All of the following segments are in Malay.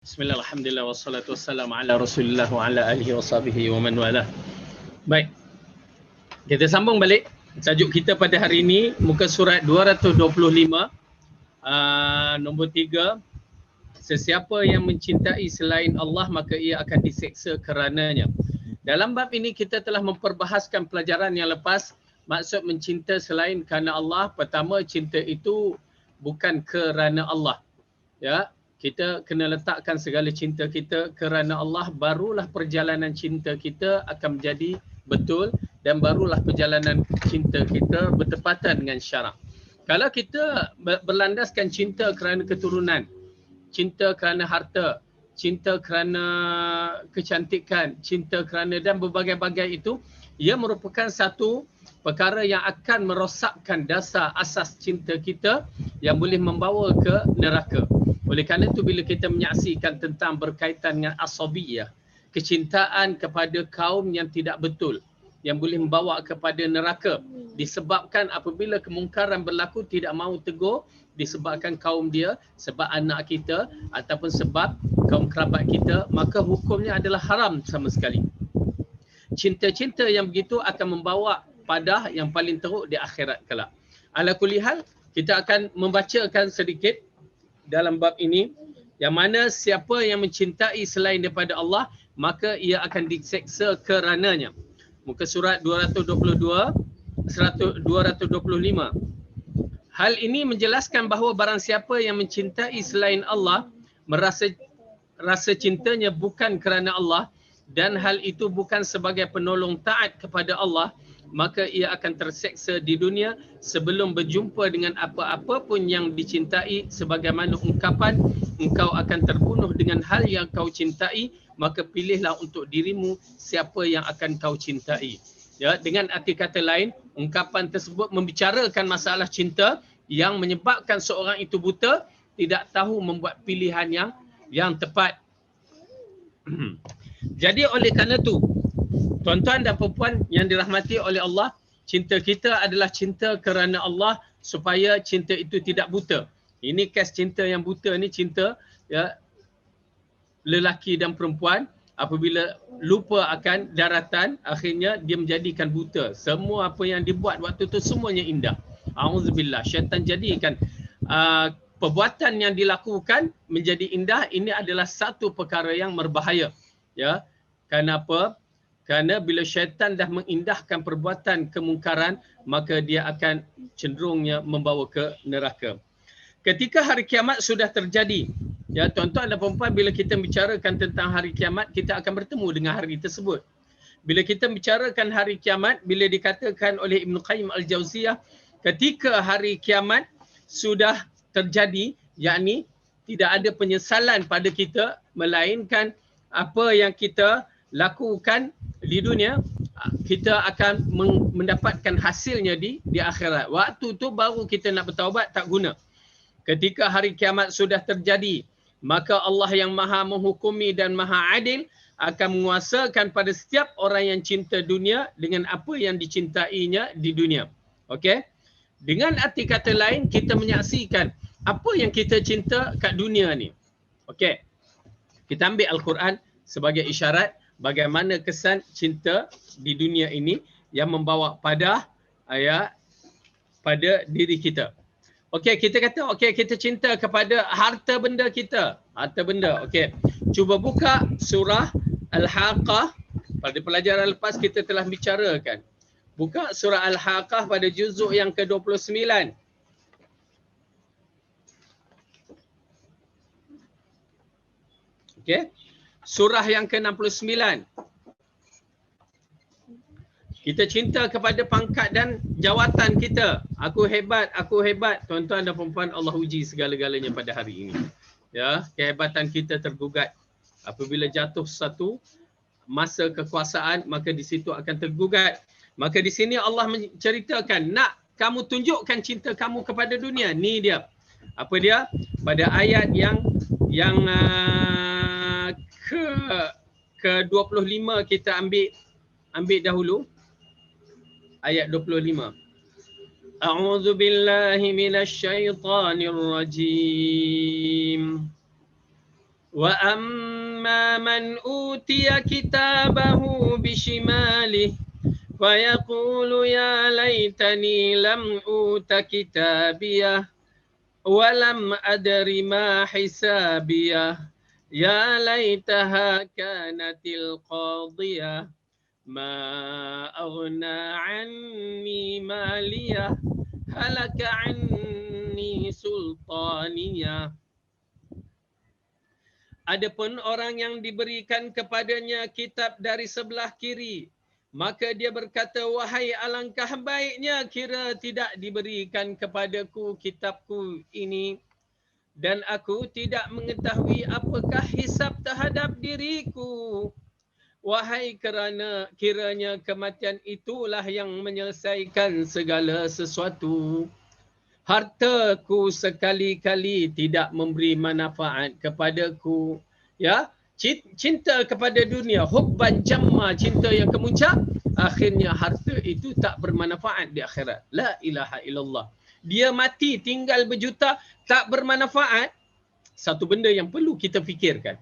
Bismillah, alhamdulillah, wassalatu wassalamu ala rasulillah wa ala alihi wa sahbihi wa man wala. Baik, kita sambung balik tajuk kita pada hari ini, muka surat 225, nombor 3. Sesiapa yang mencintai selain Allah maka ia akan diseksa kerananya. Dalam bab ini kita telah memperbahaskan pelajaran yang lepas, maksud mencinta selain kerana Allah. Pertama, cinta itu bukan kerana Allah. Ya, kita kena letakkan segala cinta kita kerana Allah, barulah perjalanan cinta kita akan menjadi betul dan barulah perjalanan cinta kita bertepatan dengan syarak. Kalau kita berlandaskan cinta kerana keturunan, cinta kerana harta, cinta kerana kecantikan, cinta kerana dan berbagai-bagai itu, ia merupakan satu perkara yang akan merosakkan dasar asas cinta kita yang boleh membawa ke neraka. Oleh kerana itu bila kita menyaksikan tentang berkaitan dengan asabiyah, kecintaan kepada kaum yang tidak betul, yang boleh membawa kepada neraka, disebabkan apabila kemungkaran berlaku tidak mahu tegur, disebabkan kaum dia, sebab anak kita ataupun sebab kaum kerabat kita, maka hukumnya adalah haram sama sekali. Cinta-cinta yang begitu akan membawa padah yang paling teruk di akhirat kelak. Ala kulli hal, kita akan membacakan sedikit dalam bab ini, yang mana siapa yang mencintai selain daripada Allah maka ia akan diseksa kerananya. Muka surat 225. Hal ini menjelaskan bahawa barang siapa yang mencintai selain Allah, rasa cintanya bukan kerana Allah dan hal itu bukan sebagai penolong taat kepada Allah, maka ia akan terseksa di dunia sebelum berjumpa dengan apa-apa pun yang dicintai, sebagaimana ungkapan engkau akan terbunuh dengan hal yang kau cintai, maka pilihlah untuk dirimu siapa yang akan kau cintai. Ya, dengan arti kata lain, ungkapan tersebut membicarakan masalah cinta yang menyebabkan seorang itu buta, tidak tahu membuat pilihan yang tepat. Jadi oleh kerana itu, tuan-tuan dan puan yang dirahmati oleh Allah, cinta kita adalah cinta kerana Allah supaya cinta itu tidak buta. Ini kes cinta yang buta ni, cinta ya, lelaki dan perempuan apabila lupa akan daratan, akhirnya dia menjadikan buta. Semua apa yang dibuat waktu itu semuanya indah. Auzubillah, syaitan jadikan perbuatan yang dilakukan menjadi indah. Ini adalah satu perkara yang berbahaya. Ya, kenapa? Kerana bila syaitan dah mengindahkan perbuatan kemungkaran, maka dia akan cenderungnya membawa ke neraka. Ketika hari kiamat sudah terjadi, ya tuan-tuan dan puan-puan, bila kita bicarakan tentang hari kiamat, kita akan bertemu dengan hari tersebut. Bila kita bicarakan hari kiamat, bila dikatakan oleh Ibn Qayyim Al-Jauziyah, ketika hari kiamat sudah terjadi, yakni tidak ada penyesalan pada kita, melainkan apa yang kita lakukan di dunia, kita akan mendapatkan hasilnya di akhirat. Waktu tu baru kita nak bertaubat, tak guna. Ketika hari kiamat sudah terjadi, maka Allah yang maha menghukumi dan maha adil akan menguasakan pada setiap orang yang cinta dunia dengan apa yang dicintainya di dunia. Okey? Dengan arti kata lain, kita menyaksikan apa yang kita cinta kat dunia ni. Okey. Kita ambil Al-Quran sebagai isyarat bagaimana kesan cinta di dunia ini yang membawa padah pada diri kita. Okey, kita kata okey, kita cinta kepada harta benda kita. Harta benda. Okey. Cuba buka surah Al-Haqqah. Pada pelajaran lepas kita telah bicarakan. Buka surah Al-Haqqah pada juzuk yang ke-29. Okey. Surah yang ke-69. Kita cinta kepada pangkat dan jawatan kita. Aku hebat, aku hebat. Tuan-tuan dan puan-puan, Allah uji segala-galanya pada hari ini. Ya, kehebatan kita tergugat. Apabila jatuh satu masa kekuasaan, maka di situ akan tergugat. Maka di sini Allah menceritakan, nak kamu tunjukkan cinta kamu kepada dunia. Ni dia. Apa dia? Pada ayat yang ke-25 kita ambil dahulu. Ayat 25. A'udzu billahi minasy syaithanir rajim. Wa amma man utiya kitabahu bishimalihi fayaqulu ya laitani lam uta kitabiyah wa lam adri ma hisabiyah ya laitaha kanatil qadiyah ma aghna anni maliyah halaka anni sultaniyah. Adapun orang yang diberikan kepadanya kitab dari sebelah kiri, maka dia berkata, wahai alangkah baiknya kira tidak diberikan kepadaku kitabku ini dan aku tidak mengetahui apakah hisab terhadap diriku. Wahai kiranya kematian itulah yang menyelesaikan segala sesuatu. Hartaku sekali-kali tidak memberi manfaat kepadaku. Ya, cinta kepada dunia, hubban jamma, cinta yang kemuncak, akhirnya harta itu tak bermanfaat di akhirat. La ilaha illallah. Dia mati tinggal berjuta tak bermanfaat. Satu benda yang perlu kita fikirkan.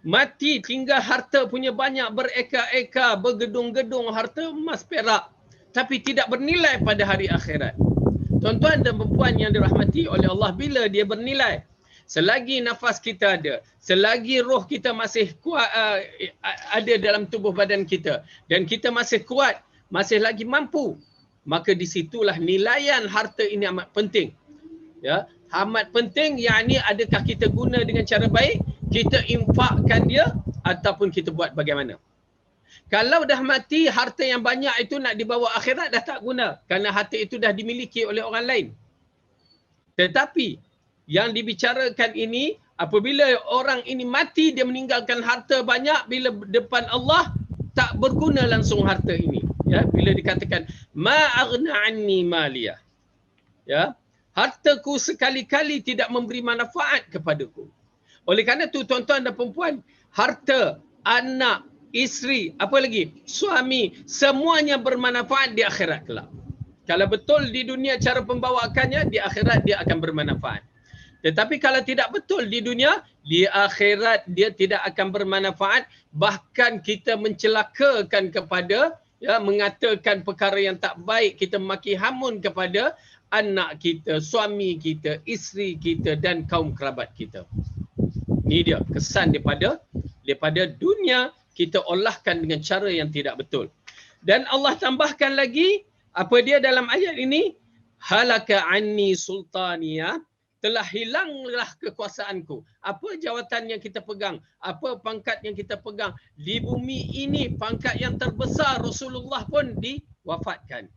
Mati tinggal harta punya banyak, bereka-eka, bergedung-gedung, harta emas perak, tapi tidak bernilai pada hari akhirat. Tuan-tuan dan perempuan yang dirahmati oleh Allah, bila dia bernilai? Selagi nafas kita ada, selagi roh kita masih kuat, ada dalam tubuh badan kita, dan kita masih kuat, masih lagi mampu, maka di situlah nilaian harta ini amat penting. Ya, amat penting, yakni adakah kita guna dengan cara baik, kita infakkan dia, ataupun kita buat bagaimana. Kalau dah mati, harta yang banyak itu nak dibawa akhirat dah tak guna. Kerana harta itu dah dimiliki oleh orang lain. Tetapi, yang dibicarakan ini, apabila orang ini mati, dia meninggalkan harta banyak, bila depan Allah, tak berguna langsung harta ini. Ya, bila dikatakan, ma aghna anni maliyah. Ya, hartaku sekali-kali tidak memberi manfaat kepadaku. Oleh kerana itu, tuan-tuan dan perempuan, harta, anak, isteri, apa lagi? Suami, semuanya bermanfaat di akhirat kelak. Kalau betul di dunia cara pembawakannya, di akhirat dia akan bermanfaat. Tetapi kalau tidak betul di dunia, di akhirat dia tidak akan bermanfaat. Bahkan kita mencelakakan kepada, ya, mengatakan perkara yang tak baik, kita maki hamun kepada anak kita, suami kita, isteri kita dan kaum kerabat kita. Ini dia kesan daripada dunia, kita olahkan dengan cara yang tidak betul. Dan Allah tambahkan lagi, apa dia dalam ayat ini? Halaka anni sultaniya, telah hilanglah kekuasaanku. Apa jawatan yang kita pegang? Apa pangkat yang kita pegang? Di bumi ini, pangkat yang terbesar Rasulullah pun diwafatkan.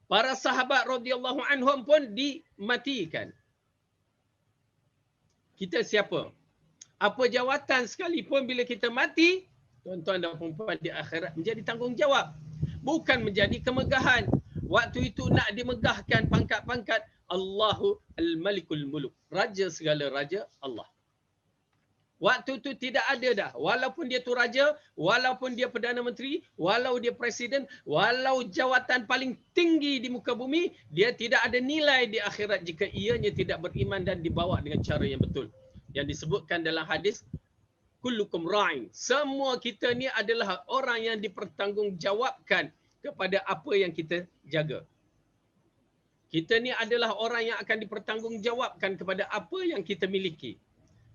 Para sahabat radhiyallahu anhum pun dimatikan. Kita siapa? Apa jawatan sekalipun bila kita mati, tuan-tuan dan perempuan, di akhirat menjadi tanggungjawab. Bukan menjadi kemegahan. Waktu itu nak dimegahkan pangkat-pangkat, Allahu al-Malikul Muluk. Raja segala raja, Allah. Waktu itu tidak ada dah. Walaupun dia tu raja, walaupun dia Perdana Menteri, walau dia Presiden, walau jawatan paling tinggi di muka bumi, dia tidak ada nilai di akhirat jika ianya tidak beriman dan dibawa dengan cara yang betul. Yang disebutkan dalam hadis, kullukum ra'in. Semua kita ni adalah orang yang dipertanggungjawabkan kepada apa yang kita jaga. Kita ni adalah orang yang akan dipertanggungjawabkan kepada apa yang kita miliki.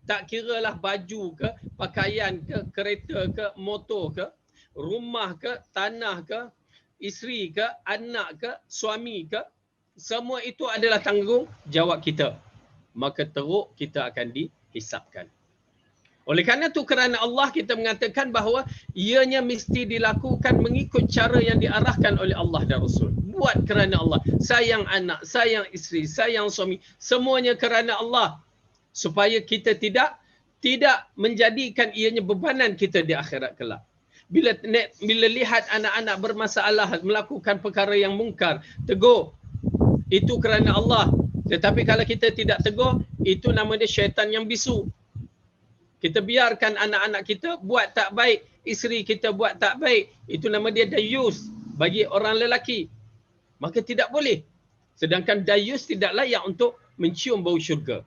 Tak kiralah baju ke, pakaian ke, kereta ke, motor ke, rumah ke, tanah ke, isteri ke, anak ke, suami ke, semua itu adalah tanggungjawab kita. Maka teruk kita akan dihisapkan. Oleh kerana itu, kerana Allah kita mengatakan bahawa ianya mesti dilakukan mengikut cara yang diarahkan oleh Allah dan Rasul. Buat kerana Allah. Sayang anak, sayang isteri, sayang suami. Semuanya kerana Allah. Supaya kita tidak menjadikan ianya bebanan kita di akhirat kelak. Bila lihat anak-anak bermasalah, melakukan perkara yang mungkar, tegur. Itu kerana Allah. Tetapi kalau kita tidak tegur, itu nama dia syaitan yang bisu. Kita biarkan anak-anak kita buat tak baik, isteri kita buat tak baik, itu nama dia dayus bagi orang lelaki. Maka tidak boleh. Sedangkan dayus tidak layak untuk mencium bau syurga.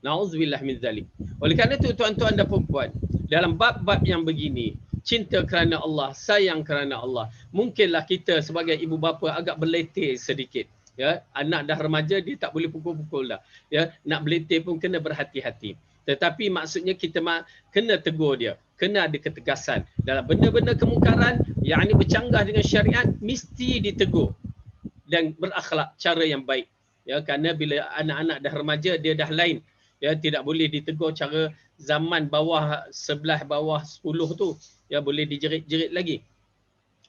Nauzubillah min zalik. Oleh kerana itu tuan-tuan dan puan-puan, dalam bab-bab yang begini, cinta kerana Allah, sayang kerana Allah, mungkinlah kita sebagai ibu bapa agak berletih sedikit. Ya, anak dah remaja dia tak boleh pukul-pukul dah. Ya, nak berletih pun kena berhati-hati. Tetapi maksudnya kita kena tegur dia, kena ada ketegasan. Dalam benda-benda kemungkaran yang ini bercanggah dengan syariat mesti ditegur dan berakhlak cara yang baik. Ya, kerana bila anak-anak dah remaja dia dah lain. Ya, tidak boleh ditegur cara zaman bawah 11 bawah 10 tu. Ya, boleh dijerit-jerit lagi.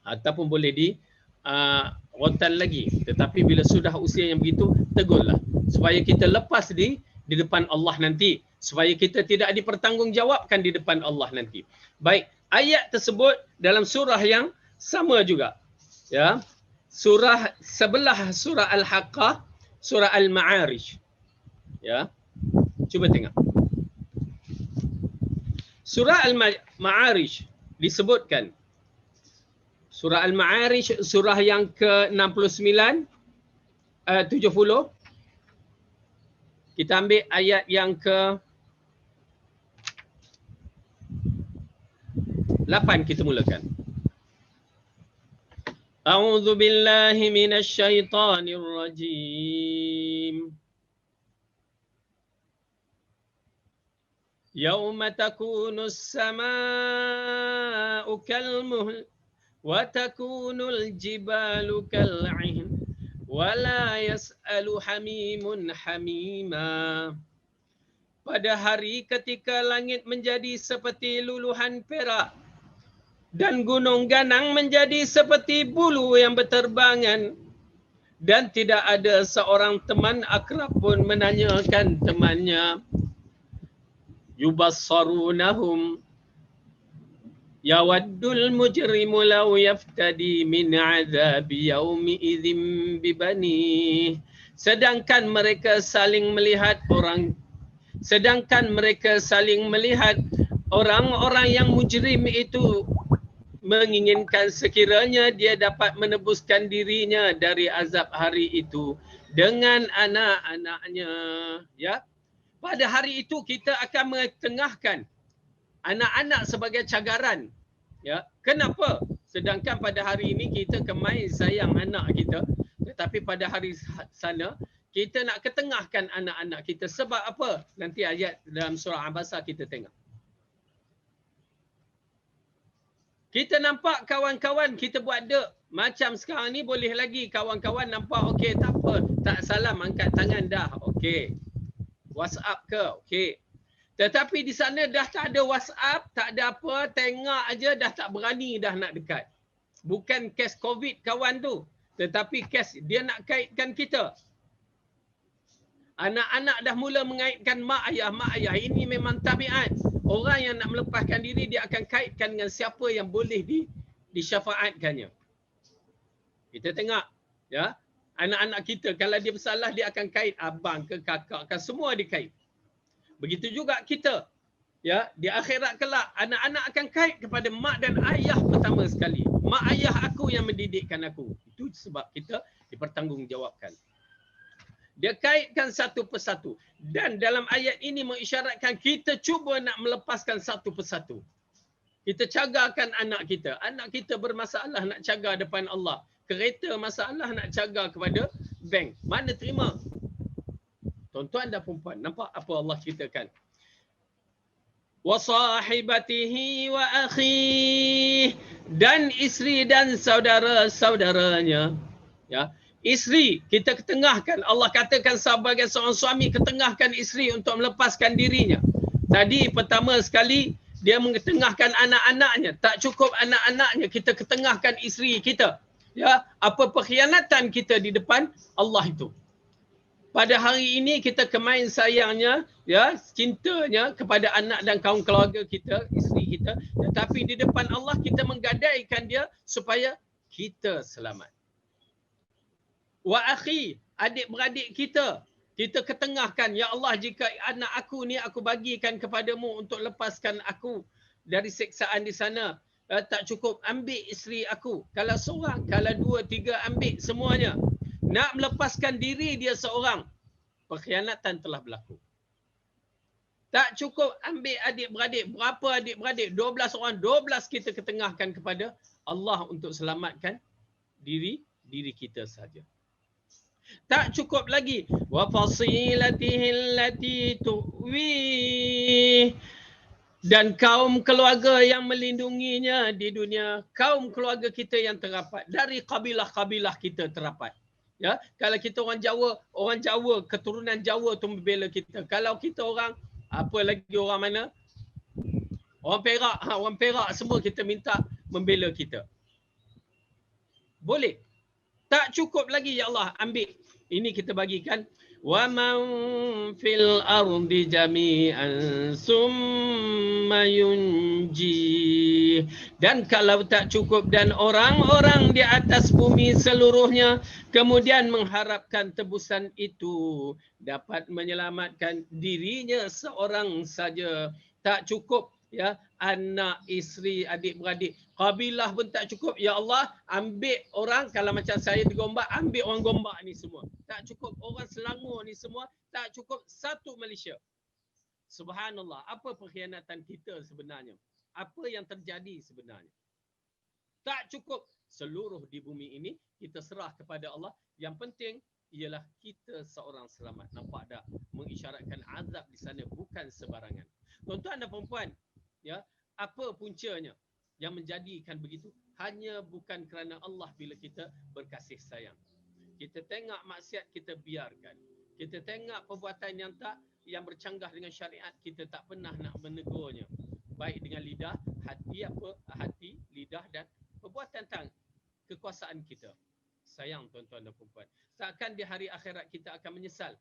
Ataupun boleh di rotan lagi. Tetapi bila sudah usia yang begitu, tegurlah supaya kita lepas di depan Allah nanti, supaya kita tidak dipertanggungjawabkan di depan Allah nanti. Baik, ayat tersebut dalam surah yang sama juga. Ya. Surah sebelah surah Al-Haqqah, surah Al-Ma'arij. Ya. Cuba tengok. Surah Al-Ma'arij disebutkan. Surah Al-Ma'arij surah yang ke-69 70. Kita ambil ayat yang ke-8 kita mulakan. A'udzu billahi minasy syaithanir rajim. Yauma takunus samaa'u kalmuhl wa takunul jibalu kal'ihn wa la yas'alu hamimun hamima. Pada hari ketika langit menjadi seperti luluhan perak dan gunung ganang menjadi seperti bulu yang berterbangan, dan tidak ada seorang teman akrab pun menanyakan temannya. Yubassarunahum yawaddul mujrimu law yaftadi min azabi yaumi idzim bibani. Sedangkan mereka saling melihat orang-orang yang mujrim itu menginginkan sekiranya dia dapat menebuskan dirinya dari azab hari itu dengan anak-anaknya. Ya, pada hari itu kita akan mengetengahkan anak-anak sebagai cagaran. Ya, kenapa? Sedangkan pada hari ini kita kemai sayang anak kita, tetapi pada hari sana kita nak ketengahkan anak-anak kita. Sebab apa? Nanti ayat dalam surah Abasa kita tengok. Kita nampak kawan-kawan kita buat dek. Macam sekarang ni boleh lagi kawan-kawan nampak okey tak apa. Tak salam angkat tangan dah. Okey. WhatsApp ke? Okey. Tetapi di sana dah tak ada WhatsApp, tak ada apa, tengok aja dah tak berani dah nak dekat. Bukan kes COVID kawan tu, tetapi kes dia nak kaitkan kita. Anak-anak dah mula mengaitkan mak ayah. Ini memang tabiat. Orang yang nak melepaskan diri dia akan kaitkan dengan siapa yang boleh disyafaatkannya. Kita tengok, ya. Anak-anak kita kalau dia bersalah dia akan kait abang ke kakak ke, semua dikait. Begitu juga kita. Ya, di akhirat kelak anak-anak akan kait kepada mak dan ayah pertama sekali. Mak ayah aku yang mendidikkan aku. Itu sebab kita dipertanggungjawabkan. Dia kaitkan satu persatu. Dan dalam ayat ini mengisyaratkan kita cuba nak melepaskan satu persatu. Kita cagarkan anak kita. Anak kita bermasalah nak cagar depan Allah. Kereta masalah nak cagar kepada bank. Mana terima? Tuan-tuan dan puan-puan, nampak apa Allah ceritakan? Wa sahibatihi wa akhihi, dan isteri dan saudara-saudaranya. Ya, isteri kita ketengahkan. Allah katakan sebagai seorang suami ketengahkan isteri untuk melepaskan dirinya. Tadi pertama sekali dia mengetengahkan anak-anaknya. Tak cukup anak-anaknya, kita ketengahkan isteri kita. Ya, apa pengkhianatan kita di depan Allah itu. Pada hari ini kita kemain sayangnya, ya, cintanya kepada anak dan kaum keluarga kita, isteri kita, tetapi di depan Allah kita menggadaikan dia supaya kita selamat. Wa akhi, adik-beradik kita, kita ketengahkan, ya Allah, jika anak aku ni aku bagikan kepadamu untuk lepaskan aku dari siksaan di sana. Tak cukup, ambil isteri aku. Kalau seorang, kalau dua, tiga, ambil semuanya. Nak melepaskan diri dia seorang, pengkhianatan telah berlaku. Tak cukup ambil adik-beradik. Berapa adik-beradik? 12 orang. 12 kita ketengahkan kepada Allah untuk selamatkan diri kita saja. Tak cukup lagi. Wa fasilatihi allati tuwi. Dan kaum keluarga yang melindunginya di dunia, kaum keluarga kita yang terrapat dari kabilah-kabilah kita terrapat. Ya, kalau kita orang Jawa, keturunan Jawa tu membela kita. Kalau kita orang apa lagi orang mana? Orang Perak semua kita minta membela kita. Boleh. Tak cukup lagi ya Allah, ambil. Ini kita bagikan wa man fil ardi jami'an summa yunji. Dan kalau tak cukup dan orang-orang di atas bumi seluruhnya kemudian mengharapkan tebusan itu dapat menyelamatkan dirinya seorang saja. Tak cukup ya, anak, isteri, adik-beradik, kabilah pun tak cukup. Ya Allah, ambil orang, kalau macam saya di Gombak, ambil orang Gombak ni semua. Tak cukup orang Selangor ni semua, tak cukup satu Malaysia. Subhanallah, apa pengkhianatan kita sebenarnya? Apa yang terjadi sebenarnya? Tak cukup seluruh di bumi ini kita serah kepada Allah. Yang penting ialah kita seorang selamat. Nampak tak? Mengisyaratkan azab di sana bukan sebarangan. Tuan-tuan dan puan-puan, ya, apa puncanya yang menjadikan begitu? Hanya bukan kerana Allah bila kita berkasih sayang. Kita tengok maksiat, kita biarkan. Kita tengok perbuatan yang bercanggah dengan syariat, kita tak pernah nak menegurnya. Baik dengan lidah, hati, lidah dan perbuatan tangan. Kekuasaan kita. Sayang tuan-tuan dan puan-puan. Takkan di hari akhirat kita akan menyesal.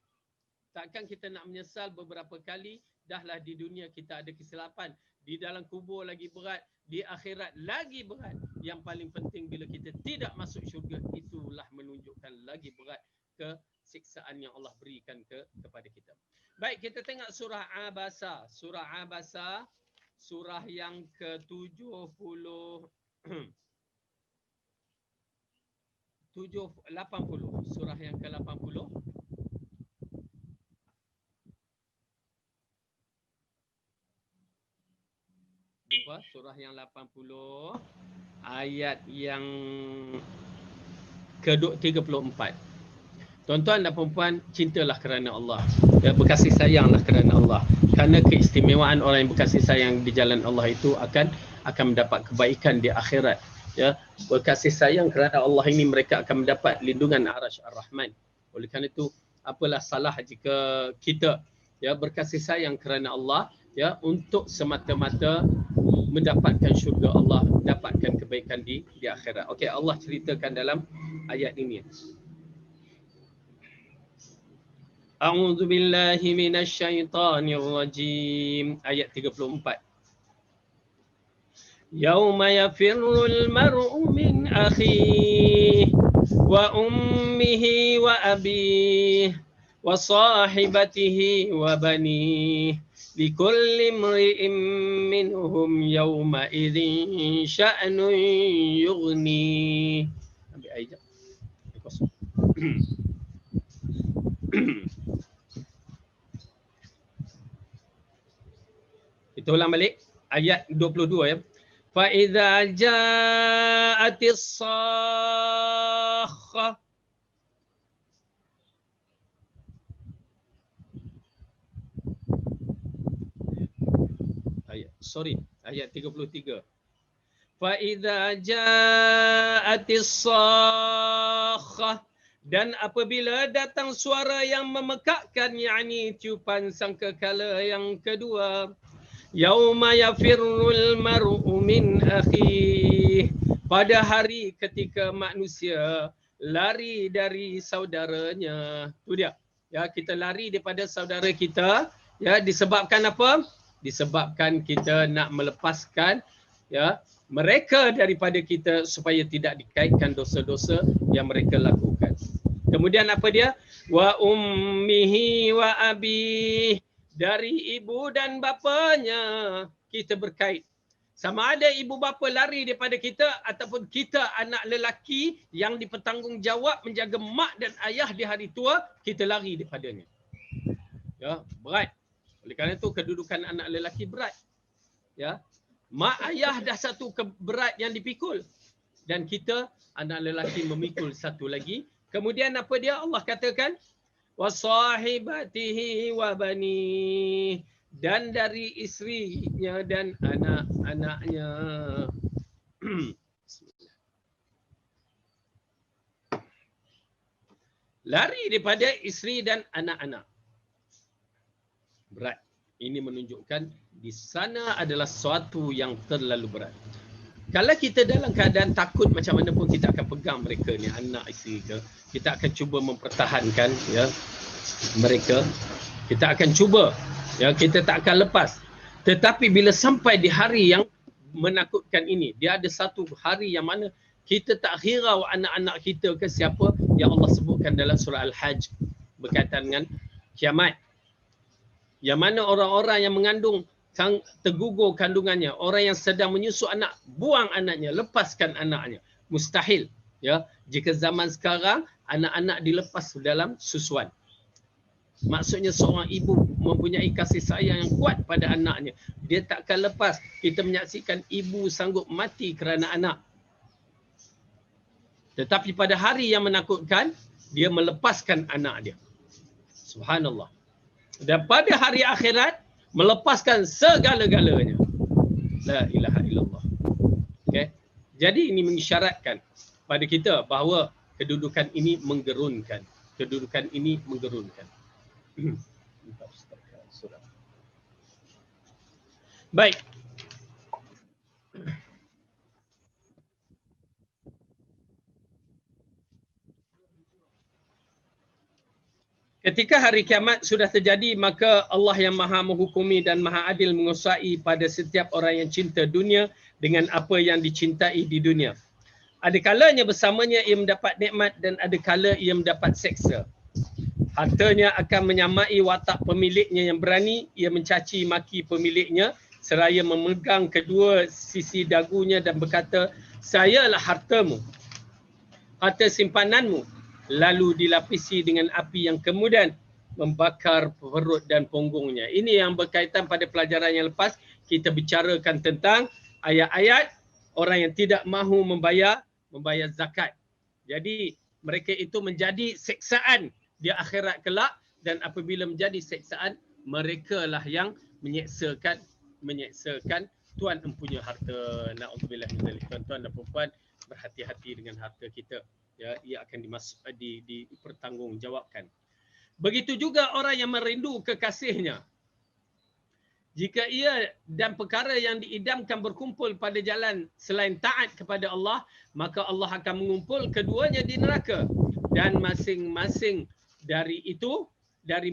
Takkan kita nak menyesal beberapa kali, dahlah di dunia kita ada kesilapan. Di dalam kubur lagi berat, di akhirat lagi berat. Yang paling penting bila kita tidak masuk syurga, itulah menunjukkan lagi berat kesiksaan yang Allah berikan kepada kita. Baik, kita tengok surah Abasa. Surah Abasa, surah yang ke-80. Surah yang ke-80. Surah yang 80, ayat yang ke-34. Tuan-tuan dan puan-puan, cintalah kerana Allah. Ya, berkasih sayanglah kerana Allah. Kerana keistimewaan orang yang berkasih sayang di jalan Allah itu akan mendapat kebaikan di akhirat. Ya, berkasih sayang kerana Allah ini mereka akan mendapat lindungan Arasy Ar-Rahman. Oleh kerana itu, apalah salah jika kita ya berkasih sayang kerana Allah ya untuk semata-mata mendapatkan syurga Allah, dapatkan kebaikan di akhirat. Okey, Allah ceritakan dalam ayat ini. A'udzu billahi minasyaitonir rajim. Ayat 34. Yauma yafirrul mar'u min akhihi wa ummihi wa abihi wa sahibatihi wa banihi likulli imri'in minhum yawma idzin sya'nun yughni. Ambil air jap. Kita ulang balik ayat 22 ya. Fa idza ja'atis sakhah. Ayat 33. Fa idza ja'atis sakhah, dan apabila datang suara yang memekakkan, yakni tiupan sangkakala yang kedua. Yauma yafirrul mar'u min akhihi, pada hari ketika manusia lari dari saudaranya. Tu dia. Ya, kita lari daripada saudara kita ya disebabkan apa? Disebabkan kita nak melepaskan ya mereka daripada kita supaya tidak dikaitkan dosa-dosa yang mereka lakukan. Kemudian apa dia? Wa ummihi wa abihi, dari ibu dan bapanya kita berkait. Sama ada ibu bapa lari daripada kita ataupun kita anak lelaki yang dipertanggungjawab menjaga mak dan ayah di hari tua, kita lari daripadanya. Ya, berat. Oleh kerana itu kedudukan anak lelaki berat. Ya. Mak ayah dah satu berat yang dipikul. Dan kita anak lelaki memikul satu lagi. Kemudian apa dia? Allah katakan wa sahibatihi wa bani, dan dari isterinya dan anak-anaknya. Lari daripada isteri dan anak-anak. Berat. Ini menunjukkan di sana adalah sesuatu yang terlalu berat. Kalau kita dalam keadaan takut macam mana pun kita akan pegang mereka ni, anak isteri ke, kita akan cuba mempertahankan ya mereka. Kita akan cuba ya, kita tak akan lepas. Tetapi bila sampai di hari yang menakutkan ini, dia ada satu hari yang mana kita tak hirau anak-anak kita ke siapa yang Allah sebutkan dalam surah Al-Hajj berkaitan dengan kiamat. Yang mana orang-orang yang mengandung tergugur kandungannya, orang yang sedang menyusu anak, buang anaknya, lepaskan anaknya. Mustahil. Ya, jika zaman sekarang anak-anak dilepas dalam susuan. Maksudnya seorang ibu mempunyai kasih sayang yang kuat pada anaknya. Dia takkan lepas. Kita menyaksikan ibu sanggup mati kerana anak. Tetapi pada hari yang menakutkan, dia melepaskan anak dia. Subhanallah. Dan pada hari akhirat, melepaskan segala-galanya. La ilaha illallah. Okay? Jadi ini mengisyaratkan pada kita bahawa kedudukan ini menggerunkan. Kedudukan ini menggerunkan. Baik. Ketika hari kiamat sudah terjadi, maka Allah yang maha menghukumi dan maha adil menguasai pada setiap orang yang cinta dunia dengan apa yang dicintai di dunia. Ada kalanya bersamanya ia mendapat nikmat dan ada kala ia mendapat seksa. Hartanya akan menyamai watak pemiliknya yang berani, ia mencaci maki pemiliknya seraya memegang kedua sisi dagunya dan berkata, sayalah hartamu, harta simpananmu. Lalu dilapisi dengan api yang kemudian membakar perut dan punggungnya. Ini yang berkaitan pada pelajaran yang lepas. Kita bicarakan tentang ayat-ayat orang yang tidak mahu membayar zakat. Jadi mereka itu menjadi seksaan di akhirat kelak, dan apabila menjadi seksaan, mereka lah yang menyeksakan tuan empunya harta. Na'udzubillah min dzalik. Tuan-tuan dan puan-puan, berhati-hati dengan harta kita. Ya, ia akan dipertanggungjawabkan. Begitu juga orang yang merindu kekasihnya. Jika ia dan perkara yang diidamkan berkumpul pada jalan selain taat kepada Allah, maka Allah akan mengumpul keduanya di neraka. Dan masing-masing dari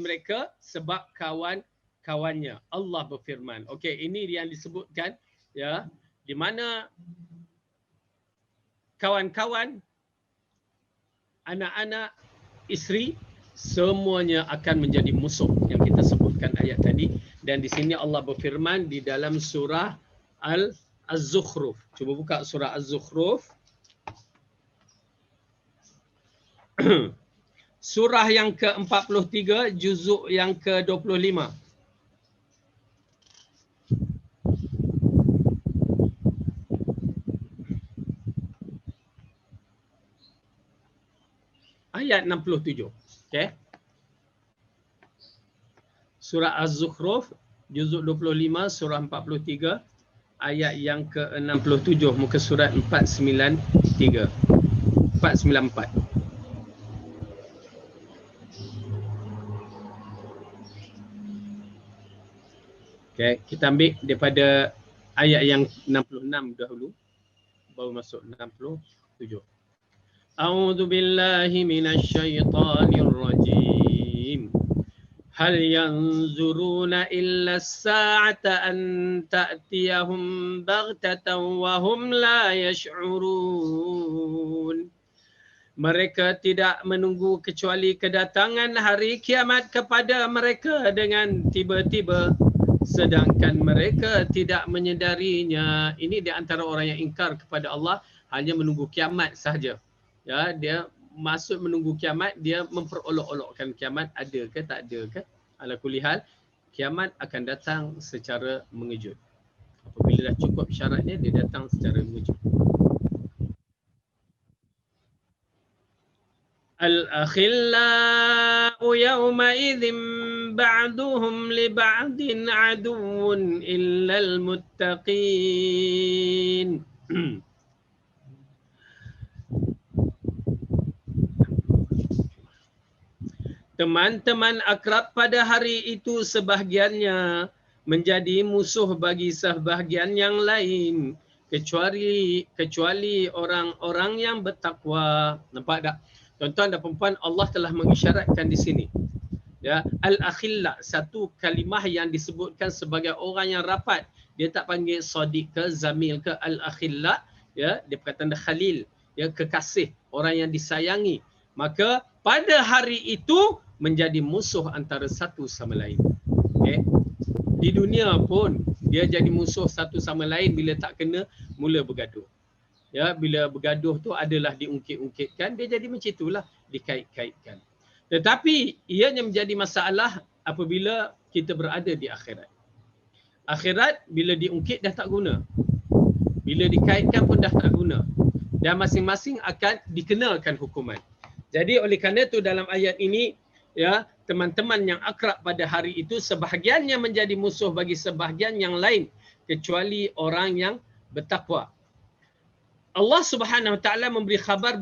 mereka sebab kawan-kawannya. Allah berfirman. Okey, ini yang disebutkan ya, di mana kawan-kawan, anak-anak, isteri, semuanya akan menjadi musuh yang kita sebutkan ayat tadi. Dan di sini Allah berfirman di dalam surah Az-Zukhruf. Cuba buka surah Az-Zukhruf. Surah yang ke-43, juzuk yang ke-25. Ayat 67. Okey. Surah Az-Zukhruf, juzuk 25, surah 43, ayat yang ke-67, muka surat 494. Okey, kita ambil daripada ayat yang 66 dahulu, baru masuk 67. A'udzu billahi minasy syaithanir rajim. Hal yanzuruna illa as-sa'ata an ta'tiyahum baghtatan wa hum la yash'urun. Mereka tidak menunggu kecuali kedatangan hari kiamat kepada mereka dengan tiba-tiba, sedangkan mereka tidak menyedarinya. Ini di antara orang yang ingkar kepada Allah, hanya menunggu kiamat sahaja. Ya, dia maksud menunggu kiamat, dia memperolok-olokkan kiamat ada ke tak ada ke. Ala kulli hal, kiamat akan datang secara mengejut. Apabila dah cukup syaratnya, dia datang secara mengejut. Al-akhillau yawma'idhin ba'duhum li ba'din aduwwun illal muttaqin. Teman-teman akrab pada hari itu sebahagiannya menjadi musuh bagi sebahagian yang lain kecuali orang-orang yang bertakwa. Nampak tak? Tuan-tuan dan puan-puan, Allah telah mengisyaratkan di sini. Ya, al-akhilla, satu kalimah yang disebutkan sebagai orang yang rapat. Dia tak panggil sadiq ke zamil ke al-akhilla, ya, dia perkataan khalil, ya, kekasih, orang yang disayangi. Maka pada hari itu menjadi musuh antara satu sama lain. Okay. Di dunia pun dia jadi musuh satu sama lain bila tak kena mula bergaduh. Ya, bila bergaduh tu adalah diungkit-ungkitkan, dia jadi macam itulah, dikait-kaitkan. Tetapi ianya menjadi masalah apabila kita berada di akhirat. Akhirat bila diungkit dah tak guna. Bila dikaitkan pun dah tak guna. Dan masing-masing akan dikenakan hukuman. Jadi oleh kerana itu dalam ayat ini, ya, teman-teman yang akrab pada hari itu sebahagiannya menjadi musuh bagi sebahagian yang lain kecuali orang yang bertakwa. Allah Subhanahu Wa Taala memberi khabar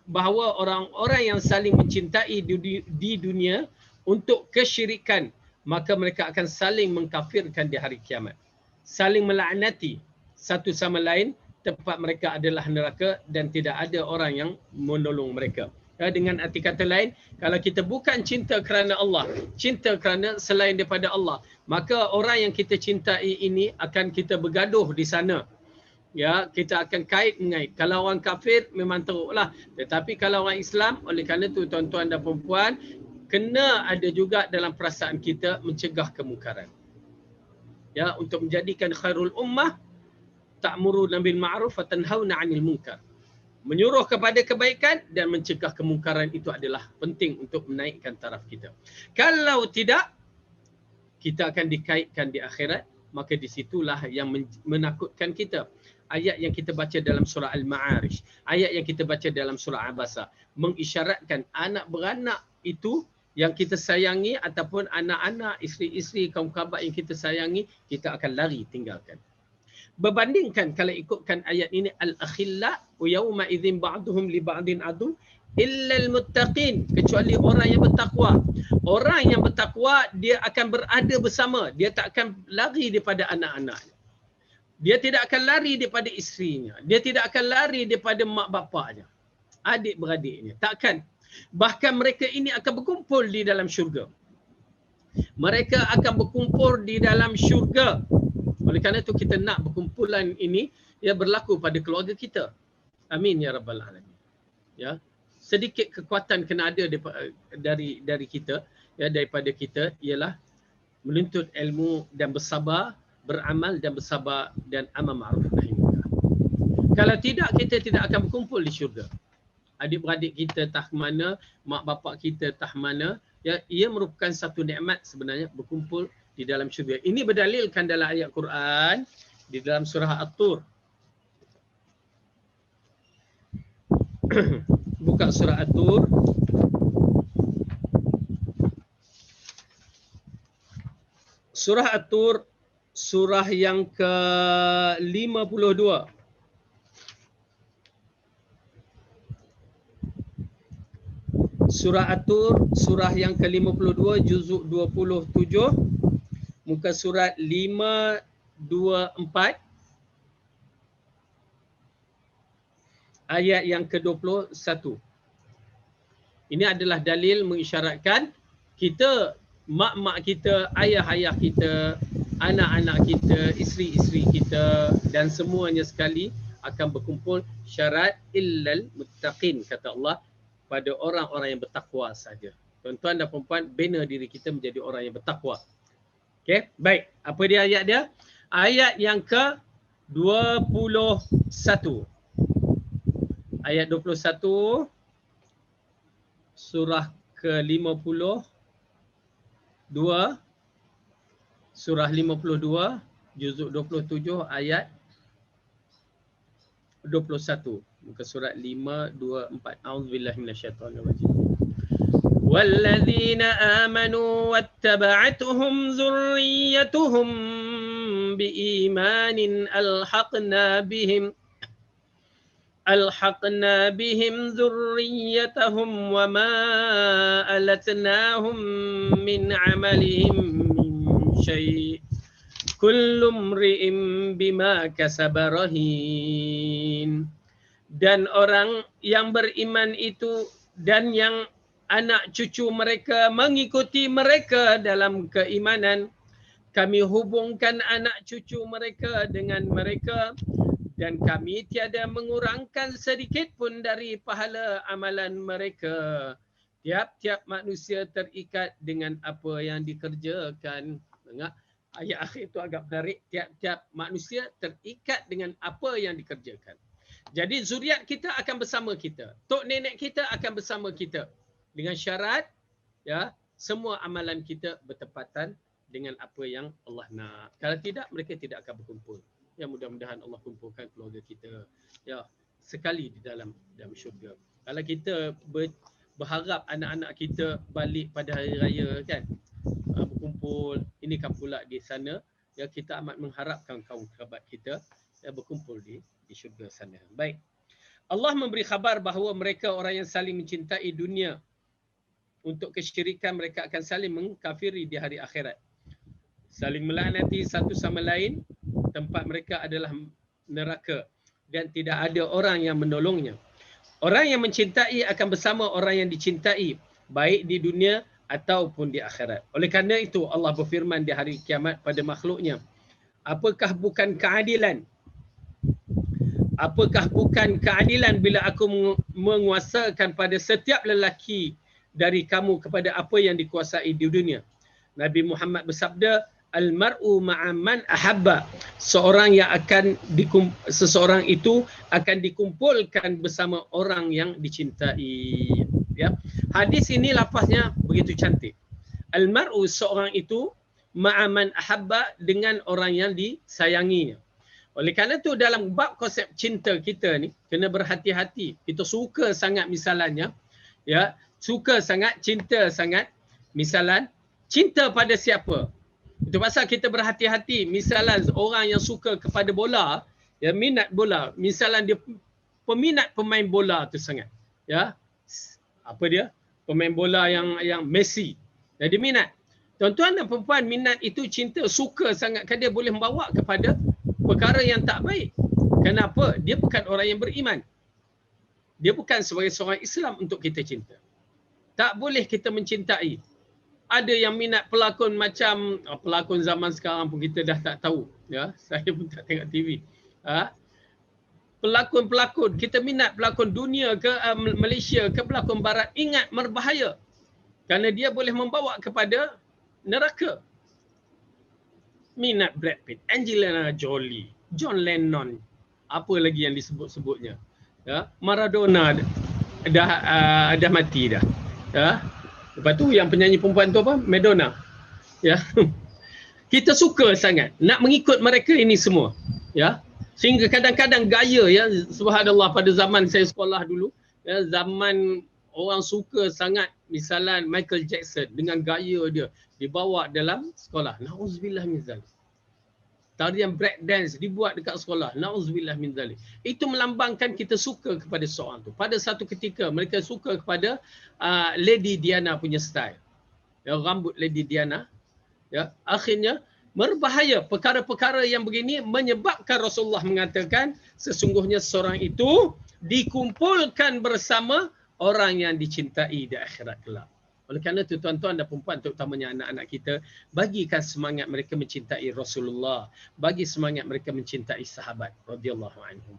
bahawa orang-orang yang saling mencintai di dunia untuk kesyirikan, maka mereka akan saling mengkafirkan di hari kiamat. Saling melaknati satu sama lain, tempat mereka adalah neraka dan tidak ada orang yang menolong mereka. Ya, dengan arti kata lain, kalau kita bukan cinta kerana Allah, cinta kerana selain daripada Allah, maka orang yang kita cintai ini akan kita bergaduh di sana. Ya, kita akan kait-mengait. Kalau orang kafir memang teruklah. Tetapi kalau orang Islam, oleh kerana itu tuan-tuan dan puan-puan, kena ada juga dalam perasaan kita mencegah kemungkaran. Ya, untuk menjadikan khairul ummah, ta'muruna bil ma'ruf wa tanhauna 'anil munkar. Menyuruh kepada kebaikan dan mencegah kemungkaran itu adalah penting untuk menaikkan taraf kita. Kalau tidak, kita akan dikaitkan di akhirat, maka disitulah yang menakutkan kita. Ayat yang kita baca dalam surah Al-Ma'arij, ayat yang kita baca dalam surah Abasa, mengisyaratkan anak beranak itu yang kita sayangi ataupun anak-anak, isteri-isteri, kaum kerabat yang kita sayangi, kita akan lari tinggalkan. Berbandingkan kalau ikutkan ayat ini, al-akhilla wa yawma idzin ba'duhum li ba'din adu illa al-muttaqin, kecuali orang yang bertakwa. Orang yang bertakwa dia akan berada bersama, dia tak akan lari daripada anak-anaknya. Dia tidak akan lari daripada isterinya, dia tidak akan lari daripada mak bapaknya, adik-beradiknya, takkan. Bahkan mereka ini akan berkumpul di dalam syurga. Mereka akan berkumpul di dalam syurga. Oleh kerana itu kita nak berkumpulan ini ya berlaku pada keluarga kita. Amin ya rabbal alamin. Ya, sedikit kekuatan kena ada dari kita, ya, daripada kita ialah menuntut ilmu dan bersabar, beramal dan bersabar dan amal ma'ruf nahi munkar. Kalau tidak, kita tidak akan berkumpul di syurga. Adik-beradik kita tah mana, mak bapak kita tah mana, ya, ia merupakan satu nikmat sebenarnya berkumpul di dalam syurga. Ini berdalilkan dalam ayat Quran di dalam surah At-Tur. Buka surah At-Tur. Surah At-Tur, surah yang ke-52. Surah At-Tur, surah yang ke-52, juzuk 27, muka surat 524, ayat yang ke-21. Ini adalah dalil mengisyaratkan kita, mak-mak kita, ayah-ayah kita, anak-anak kita, isteri-isteri kita dan semuanya sekali akan berkumpul, syarat illal muttaqin, kata Allah, pada orang-orang yang bertakwa saja. Tuan-tuan dan puan-puan, bina diri kita menjadi orang yang bertakwa. Okey, baik. Apa dia ayat dia? Ayat yang ke-21. Ayat 21 surah ke-52 surah 52, juzuk 27 ayat 21. Muka surat 524. A'udzubillahi minasyaitonirrajim. وَالَّذِينَ آمَنُوا وَاتَّبَعَتْهُمْ ذُرِّيَّتُهُم بِإِيمَانٍ أَلْحَقْنَا بِهِمْ ذُرِّيَّتَهُمْ وَمَا أَلَتْنَاهُم مِّنْ عَمَلِهِم مِّن شَيْءٍ كُلُّ امْرِئٍ بِمَا كَسَبَ رَهِينٌ. Dan orang yang beriman itu dan yang anak cucu mereka mengikuti mereka dalam keimanan, kami hubungkan anak cucu mereka dengan mereka dan kami tiada mengurangkan sedikit pun dari pahala amalan mereka. Tiap-tiap manusia terikat dengan apa yang dikerjakan. Dengar, ayat akhir itu agak menarik. Tiap-tiap manusia terikat dengan apa yang dikerjakan. Jadi zuriat kita akan bersama kita. Tok nenek kita akan bersama kita. Dengan syarat, ya, semua amalan kita bertepatan dengan apa yang Allah nak. Kalau tidak, mereka tidak akan berkumpul. Ya, mudah-mudahan Allah kumpulkan keluarga kita, ya, sekali di dalam syurga. Kalau kita berharap anak-anak kita balik pada hari raya, kan, berkumpul, ini kan pula di sana, ya, kita amat mengharapkan kaum kerabat kita, ya, berkumpul di syurga sana. Baik. Allah memberi khabar bahawa mereka orang yang saling mencintai dunia. Untuk kesyirikan mereka akan saling mengkafiri di hari akhirat. Saling melaknati satu sama lain, tempat mereka adalah neraka dan tidak ada orang yang menolongnya. Orang yang mencintai akan bersama orang yang dicintai, baik di dunia ataupun di akhirat. Oleh kerana itu Allah berfirman di hari kiamat pada makhluknya, apakah bukan keadilan? Apakah bukan keadilan bila aku menguasakan pada setiap lelaki dari kamu kepada apa yang dikuasai di dunia? Nabi Muhammad bersabda, al-mar'u ma'aman ahabba. Seseorang itu akan dikumpulkan bersama orang yang dicintai. Ya. Hadis ini lafaznya begitu cantik. Al-mar'u, seorang itu, ma'aman ahabba, dengan orang yang disayanginya. Oleh kerana itu dalam bab konsep cinta kita ni kena berhati-hati. Kita suka sangat misalannya, ya, suka sangat, cinta sangat. Misalan, cinta pada siapa? Itu pasal kita berhati-hati. Misalan orang yang suka kepada bola, ya, minat bola. Misalan dia peminat pemain bola tu sangat. Ya. Apa dia? Pemain bola yang Messi. Jadi minat. Tuan-tuan dan perempuan, minat itu cinta, suka sangat kan dia boleh membawa kepada perkara yang tak baik. Kenapa? Dia bukan orang yang beriman. Dia bukan sebagai seorang Islam untuk kita cinta. Tak boleh kita mencintai. Ada yang minat pelakon macam pelakon zaman sekarang pun kita dah tak tahu, ya. Saya pun tak tengok TV. Pelakon-pelakon, kita minat pelakon dunia ke Malaysia ke pelakon barat, ingat berbahaya. Kerana dia boleh membawa kepada neraka. Minat Brad Pitt, Angelina Jolie, John Lennon, apa lagi yang disebut-sebutnya. Ya, Maradona dah mati dah. Ya. Lepas tu yang penyanyi perempuan tu apa? Madonna. Ya. Kita suka sangat nak mengikut mereka ini semua. Ya. Sehingga kadang-kadang gaya, ya, subhanallah, pada zaman saya sekolah dulu, ya, zaman orang suka sangat misalan Michael Jackson dengan gaya dia dibawa dalam sekolah. Nauzubillah min zalik. Tarian break dance dibuat dekat sekolah. Nauzubillah min zalik. Itu melambangkan kita suka kepada seorang tu. Pada satu ketika mereka suka kepada Lady Diana punya style. Ya, rambut Lady Diana. Ya, akhirnya berbahaya. Perkara-perkara yang begini menyebabkan Rasulullah mengatakan sesungguhnya seorang itu dikumpulkan bersama orang yang dicintai di akhirat kelak. Oleh kerana itu tuan-tuan dan perempuan, terutamanya anak-anak kita, bagikan semangat mereka mencintai Rasulullah, bagi semangat mereka mencintai sahabat radhiyallahu anhum.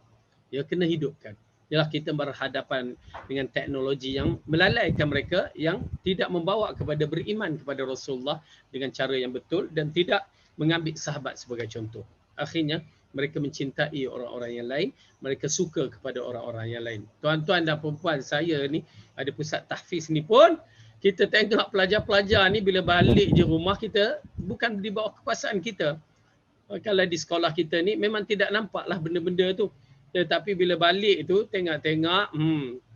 Ya, kena hidupkan. Yalah, kita berhadapan dengan teknologi yang melalaikan mereka, yang tidak membawa kepada beriman kepada Rasulullah dengan cara yang betul dan tidak mengambil sahabat sebagai contoh. Akhirnya mereka mencintai orang-orang yang lain, mereka suka kepada orang-orang yang lain. Tuan-tuan dan perempuan, saya ni ada pusat tahfiz ni pun Kita tengok pelajar-pelajar ni bila balik je rumah kita, bukan di bawah kekuasaan kita. Kalau di sekolah kita ni memang tidak nampaklah benda-benda tu. Tetapi bila balik tu tengok-tengok,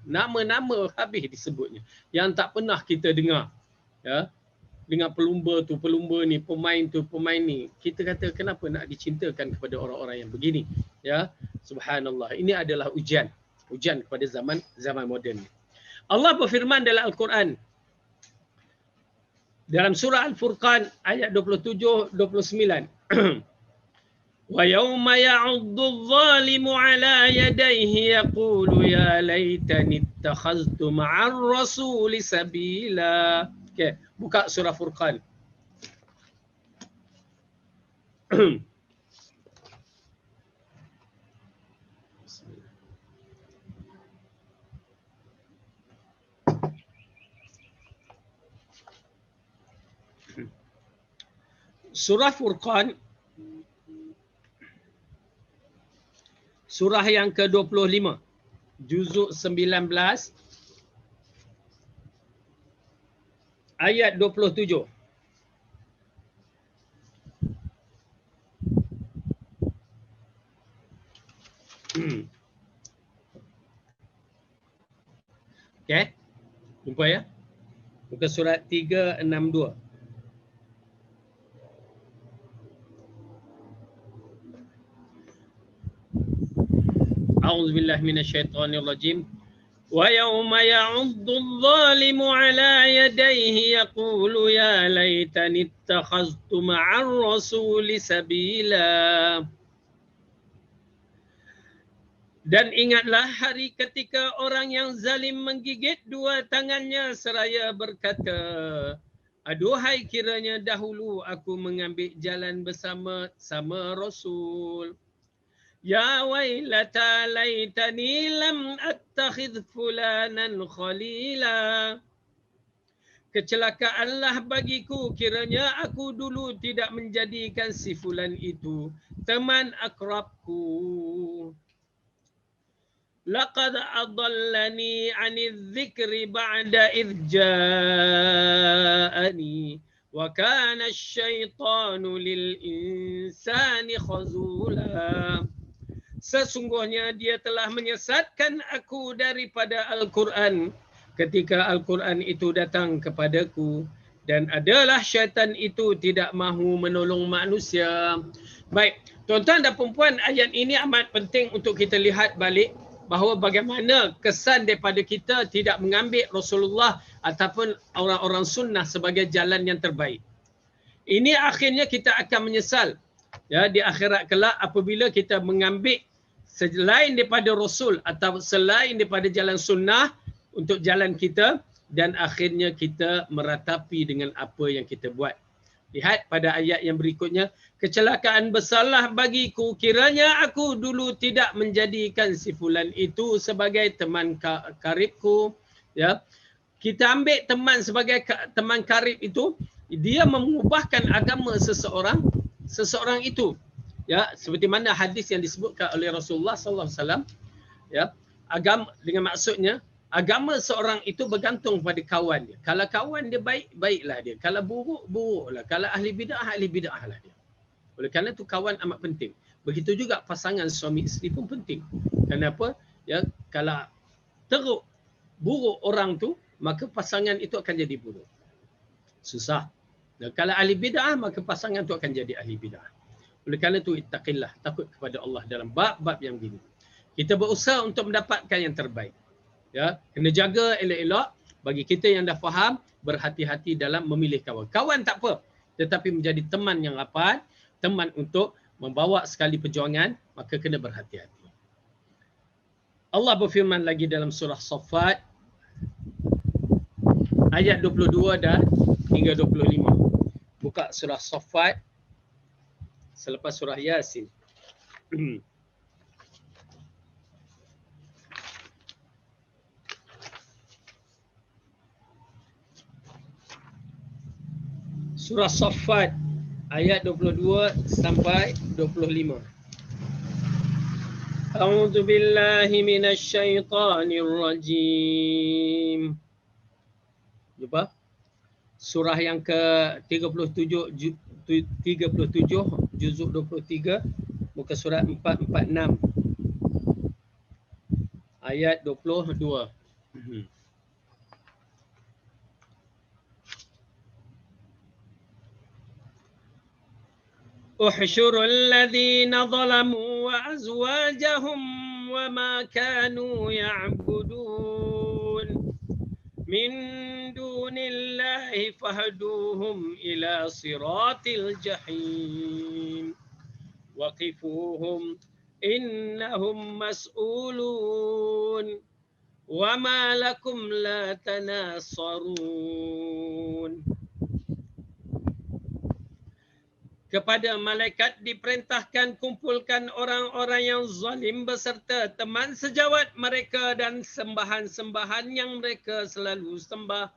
nama-nama habis disebutnya. Yang tak pernah kita dengar. Ya. Dengan pelumba tu, pelumba ni, pemain tu, pemain ni. Kita kata kenapa nak dicintakan kepada orang-orang yang begini? Ya, subhanallah. Ini adalah ujian kepada zaman moden ni. Allah berfirman dalam Al-Quran dalam surah Al-Furqan ayat 27 29. Wa yauma ya'uddu adh-dhalimu 'ala yadayhi yaqulu ya laitani ittakhadhtu ma'ar rasuli sabila. Okey, buka surah Furqan. Surah Furqan, surah yang ke-25, juzuk 19, ayat 27. Okey, jumpa ya. Muka surat 362. A'udzu billahi minasyaitonir rajim. Wa yauma ya'uddu adh-dhalimu 'ala yadayhi yaqulu ya laitani ittakhadhtu ma'ar rasuli sabila. Dan ingatlah hari ketika orang yang zalim menggigit dua tangannya seraya berkata, aduhai kiranya dahulu aku mengambil jalan bersama Rasul. Ya wailata laitani lam attakhidh fulanan khalila. Kecelakaanlah bagiku kiranya aku dulu tidak menjadikan si fulan itu teman akrabku. Laqad adallani 'anidh dhikri ba'da idh ja'ani wa kana asy-syaitanu lil insani khazula. Sesungguhnya dia telah menyesatkan aku daripada Al-Quran ketika Al-Quran itu datang kepadaku, dan adalah syaitan itu tidak mahu menolong manusia. Baik, tuan-tuan dan puan-puan, ayat ini amat penting untuk kita lihat balik bahawa bagaimana kesan daripada kita tidak mengambil Rasulullah ataupun orang-orang sunnah sebagai jalan yang terbaik. Ini akhirnya kita akan menyesal ya di akhirat kelak apabila kita mengambil selain daripada Rasul atau selain daripada jalan sunnah untuk jalan kita, dan akhirnya kita meratapi dengan apa yang kita buat. Lihat pada ayat yang berikutnya, kecelakaan besarlah bagiku kiranya aku dulu tidak menjadikan si fulan itu sebagai teman karibku. Ya, kita ambil teman sebagai teman karib itu, dia mengubahkan agama seseorang itu. Ya, seperti mana hadis yang disebutkan oleh Rasulullah sallallahu alaihi wasallam, ya, agama dengan maksudnya agama seorang itu bergantung pada kawan dia. Kalau kawan dia baik, baiklah dia. Kalau buruk, buruklah. Kalau ahli bid'ah lah dia. Oleh kerana itu kawan amat penting. Begitu juga pasangan suami isteri pun penting. Kenapa? Ya, kalau teruk buruk orang tu, maka pasangan itu akan jadi buruk. Susah. Dan kalau ahli bid'ah, maka pasangan itu akan jadi ahli bid'ah. Oleh kerana itu, ittaqillah, takut kepada Allah dalam bab-bab yang begini. Kita berusaha untuk mendapatkan yang terbaik. Ya, kena jaga elok-elok. Bagi kita yang dah faham, berhati-hati dalam memilih kawan. Kawan tak apa, tetapi menjadi teman yang rapat, teman untuk membawa sekali perjuangan, maka kena berhati-hati. Allah berfirman lagi dalam surah Saffat ayat 22 dan hingga 25. Buka surah Saffat selepas surah Yasin. Surah Saffat ayat 22 sampai 25. A'udzu billahi minasy syaithanir rajim. Jumpa? surah yang ke-37 juzuk 23, muka surat 446 ayat 22. احشروا الذين ظلموا وأزواجهم وما كانوا يعبدون من دون الله فاهدوهم إلى صراط الجحيم وقفوهم إنهم مسؤولون وما لكم لا تناصرون. Kepada malaikat diperintahkan kumpulkan orang-orang yang zalim beserta teman sejawat mereka dan sembahan-sembahan yang mereka selalu sembah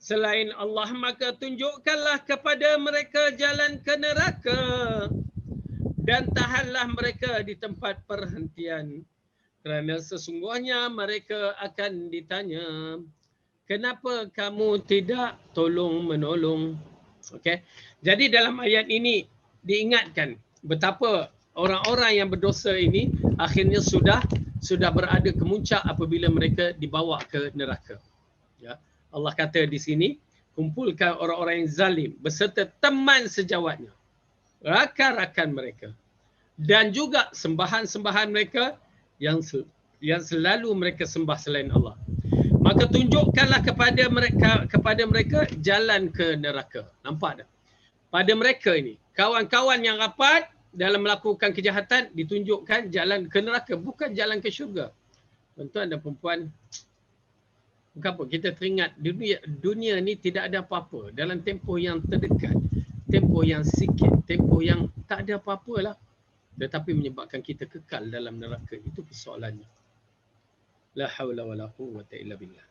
selain Allah, maka tunjukkanlah kepada mereka jalan ke neraka dan tahanlah mereka di tempat perhentian, kerana sesungguhnya mereka akan ditanya, kenapa kamu tidak tolong menolong? Okey. Jadi dalam ayat ini diingatkan betapa orang-orang yang berdosa ini akhirnya sudah berada kemuncak apabila mereka dibawa ke neraka. Ya. Allah kata di sini, kumpulkan orang-orang yang zalim beserta teman sejawatnya, rakan-rakan mereka, dan juga sembahan-sembahan mereka yang selalu mereka sembah selain Allah. Maka tunjukkanlah kepada mereka jalan ke neraka. Nampak tak? Pada mereka ini, kawan-kawan yang rapat dalam melakukan kejahatan ditunjukkan jalan ke neraka, bukan jalan ke syurga. Tuan-tuan dan perempuan, bukan apa, kita teringat dunia ni tidak ada apa-apa. Dalam tempoh yang terdekat, tempoh yang sikit, tempoh yang tak ada apa-apalah, tetapi menyebabkan kita kekal dalam neraka. Itu persoalannya. La haula wala quwwata illa billah.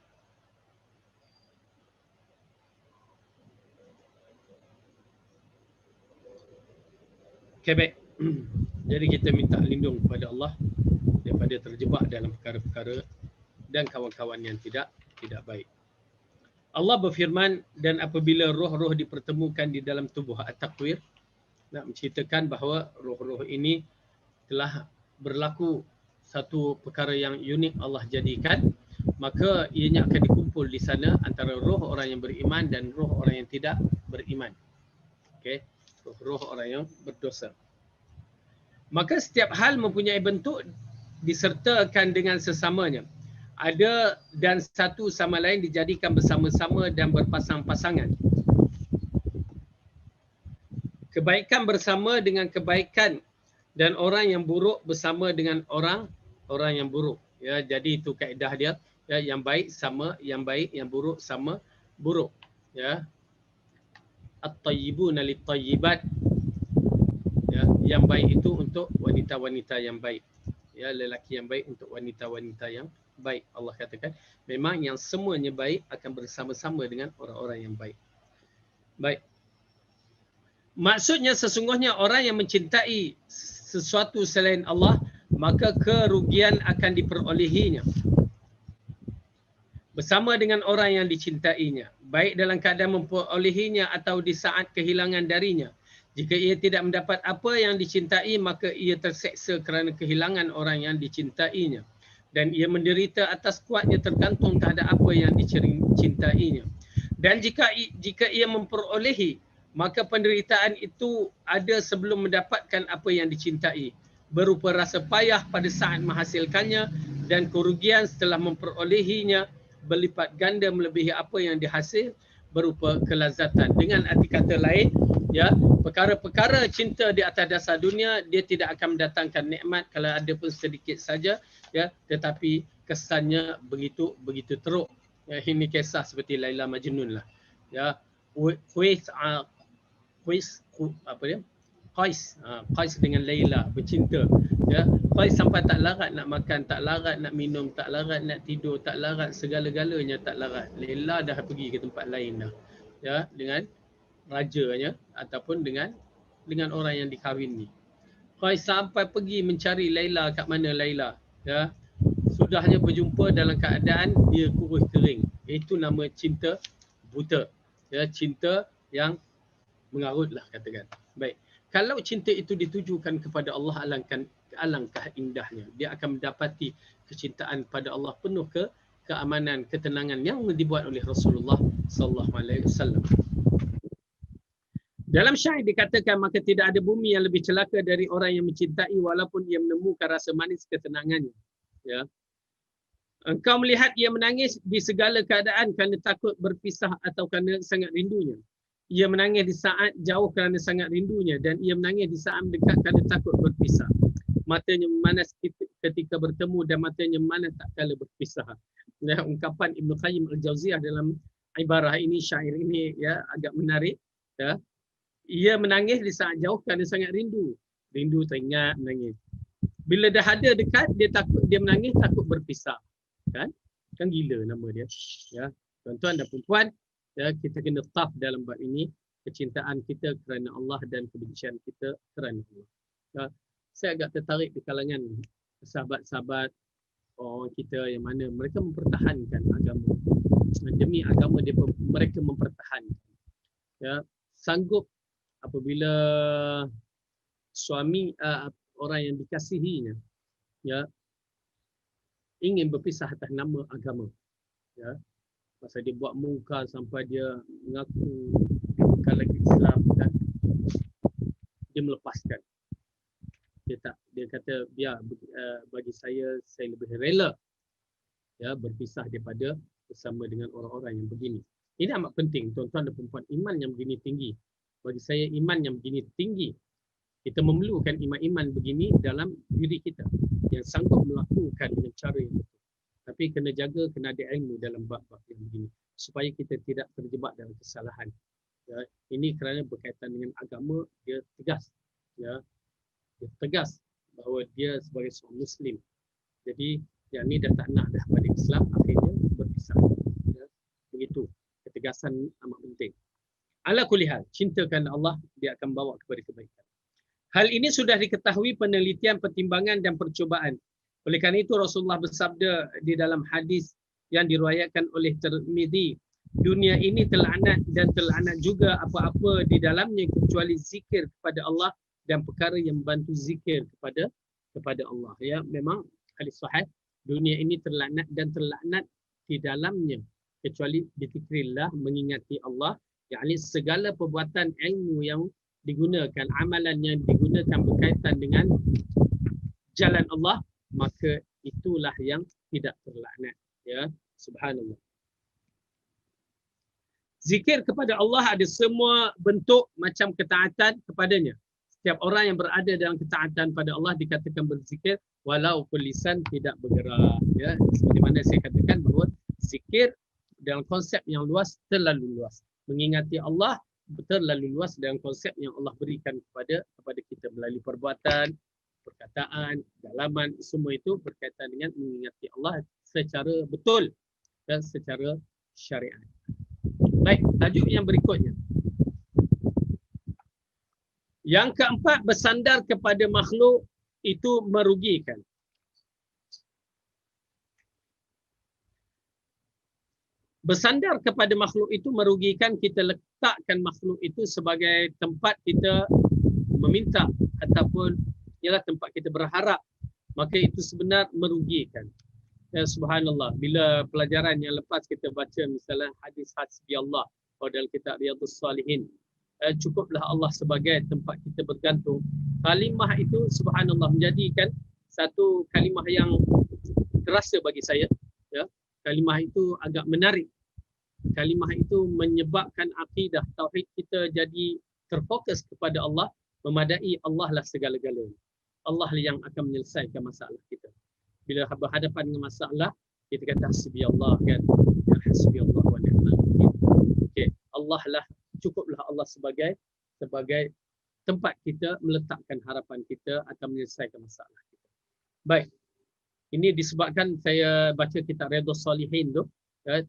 Okay, baik. Jadi kita minta lindung kepada Allah daripada terjebak dalam perkara-perkara dan kawan-kawan yang tidak baik. Allah berfirman, dan apabila roh-roh dipertemukan di dalam tubuh at-takwir, nak menceritakan bahawa roh-roh ini telah berlaku satu perkara yang unik Allah jadikan, maka ianya akan dikumpul di sana antara roh orang yang beriman dan roh orang yang tidak beriman. Okey, roh orang yang berdosa. Maka setiap hal mempunyai bentuk disertakan dengan sesamanya. Ada dan satu sama lain dijadikan bersama-sama dan berpasang-pasangan. Kebaikan bersama dengan kebaikan dan orang yang buruk bersama dengan orang yang buruk. Ya, jadi itu kaedah dia. Ya, yang baik sama yang baik, yang buruk sama buruk. Ya. At-tayyibuna lit-tayyibat. Ya, yang baik itu untuk wanita-wanita yang baik. Ya, lelaki yang baik untuk wanita-wanita yang baik. Allah katakan memang yang semuanya baik akan bersama-sama dengan orang-orang yang baik. Baik. Maksudnya sesungguhnya orang yang mencintai sesuatu selain Allah, maka kerugian akan diperolehinya bersama dengan orang yang dicintainya, baik dalam keadaan memperolehinya atau di saat kehilangan darinya. Jika ia tidak mendapat apa yang dicintai, maka ia terseksa kerana kehilangan orang yang dicintainya, dan ia menderita atas kuatnya tergantung terhadap apa yang dicintainya. Dan jika ia memperolehi, maka penderitaan itu ada sebelum mendapatkan apa yang dicintai, berupa rasa payah pada saat menghasilkannya, dan kerugian setelah memperolehinya berlipat ganda melebihi apa yang dihasil, berupa kelazatan. Dengan arti kata lain, ya, perkara-perkara cinta di atas dasar dunia dia tidak akan mendatangkan nikmat kalau ada pun sedikit saja, ya, tetapi kesannya begitu teruk. Ya, ini kisah seperti Laila Majnun lah. Ya, Qais dengan Laila bercinta. Ya, Qais sampai tak larat nak makan, tak larat nak minum, tak larat nak tidur, tak larat segala-galanya tak larat. Laila dah pergi ke tempat lain dah. Ya, dengan rajanya ataupun dengan orang yang dikahwini. Qais sampai pergi mencari Laila, kat mana Laila. Ya, sudahnya berjumpa dalam keadaan dia kurus kering. Itu nama cinta buta. Ya, cinta yang mengarutlah katakan. Baik. Kalau cinta itu ditujukan kepada Allah, alangkah indahnya. Dia akan mendapati kecintaan pada Allah penuh keamanan, ketenangan yang dibuat oleh Rasulullah sallallahu alaihi wasallam. Dalam syair dikatakan, maka tidak ada bumi yang lebih celaka dari orang yang mencintai walaupun ia menemukan rasa manis ketenangannya. Ya. Engkau melihat ia menangis di segala keadaan kerana takut berpisah atau kerana sangat rindunya. Ia menangis di saat jauh kerana sangat rindunya dan ia menangis di saat mendekat kerana takut berpisah. Matanya memanas ketika bertemu dan matanya memanas tak kala berpisah. Ya, ungkapan Ibn Qayyim Al-Jauziyah dalam ibarah ini, syair ini ya agak menarik. Ya. Ia menangis di saat jauh kerana sangat rindu. Rindu teringat menangis. Bila dah ada dekat, dia menangis takut berpisah. Kan gila nama dia. Ya, tuan-tuan dan puan-puan, ya, kita kena tough dalam bab ini, kecintaan kita kerana Allah dan kebencian kita kerana Allah. Ya, saya agak tertarik di kalangan sahabat-sahabat orang kita yang mana mereka mempertahankan agama. Demi agama mereka mempertahankan. Ya, sanggup apabila suami orang yang dikasihinya ya ingin berpisah atas nama agama. Ya. Pasal dia buat muka sampai dia mengaku bukan lagi Islam dan dia melepaskan. Dia kata biar bagi saya lebih rela ya berpisah daripada bersama dengan orang-orang yang begini. Ini amat penting tuan-tuan dan puan-puan, iman yang begini tinggi. Bagi saya iman yang begini tinggi. Kita memerlukan iman-iman begini dalam diri kita yang sanggup melakukan dengan cara yang betul. Tapi kena jaga, kena ada ilmu dalam bab-bab yang begini supaya kita tidak terjebak dalam kesalahan. Ya, ini kerana berkaitan dengan agama, dia tegas. Ya, dia tegas bahawa dia sebagai seorang Muslim. Jadi yang ni dah tak nak dah pada Islam, akhirnya berpisah. Ya, begitu. Ketegasan amat penting. Ala kulli hal, cintakan Allah, dia akan bawa kepada kebaikan. Hal ini sudah diketahui penelitian, pertimbangan dan percubaan. Oleh kerana itu Rasulullah bersabda di dalam hadis yang diriwayatkan oleh Tirmizi, dunia ini terlaknat dan terlaknat juga apa-apa di dalamnya kecuali zikir kepada Allah dan perkara yang membantu zikir kepada Allah. Ya, memang hadis sahih, dunia ini terlaknat dan terlaknat di dalamnya kecuali dzikrillah, mengingati Allah, yakni segala perbuatan ilmu yang digunakan, amalan yang digunakan berkaitan dengan jalan Allah, maka itulah yang tidak terlaknat. Ya, subhanallah. Zikir kepada Allah ada semua bentuk macam ketaatan kepadanya. Setiap orang yang berada dalam ketaatan pada Allah dikatakan berzikir walaupun lisan tidak bergerak. Ya, seperti mana saya katakan bahawa zikir dalam konsep yang luas, terlalu luas. Mengingati Allah terlalu luas dalam konsep yang Allah berikan kepada kita melalui perbuatan, perkataan, dalaman, semua itu berkaitan dengan mengingati Allah secara betul dan secara syariat. Baik, tajuk yang berikutnya. Yang keempat, bersandar kepada makhluk itu merugikan. Bersandar kepada makhluk itu merugikan. Kita letakkan makhluk itu sebagai tempat kita meminta ataupun ialah tempat kita berharap, maka itu sebenar merugikan. Ya, subhanallah, bila pelajaran yang lepas kita baca misalnya hadis hasbi Allah atau dalam kitab Riyadhus Salihin, cukuplah Allah sebagai tempat kita bergantung. Kalimah itu subhanallah menjadikan satu kalimah yang terasa bagi saya. Ya, kalimah itu agak menarik. Kalimah itu menyebabkan akidah tauhid kita jadi terfokus kepada Allah, memadai Allah lah segala-galanya. Allah yang akan menyelesaikan masalah kita. Bila berhadapan dengan masalah, kita kata hasbi Allah kan. Ya hasbi Allah wa ni'mal wakil. Okey, Allah lah, cukuplah Allah sebagai tempat kita meletakkan harapan kita akan menyelesaikan masalah kita. Baik. Ini disebabkan saya baca kitab Riyadhus Salihin tu,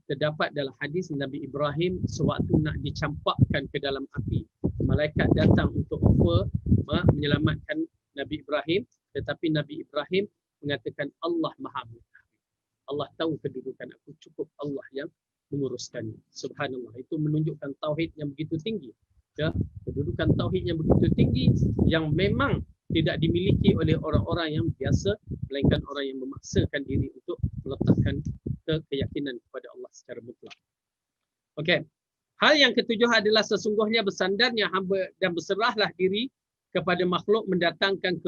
terdapat dalam hadis Nabi Ibrahim sewaktu nak dicampakkan ke dalam api. Malaikat datang untuk menyelamatkan Nabi Ibrahim, tetapi Nabi Ibrahim mengatakan Allah Maha Mengetahui. Allah tahu kedudukan aku, cukup Allah yang menguruskannya. Subhanallah, itu menunjukkan tauhid yang begitu tinggi. Ya, kedudukan tauhid yang begitu tinggi yang memang tidak dimiliki oleh orang-orang yang biasa, melainkan orang yang memaksakan diri untuk meletakkan keyakinan kepada Allah secara mutlak. Okey. Hal yang ketujuh adalah sesungguhnya bersandarnya hamba dan berserahlah diri kepada makhluk mendatangkan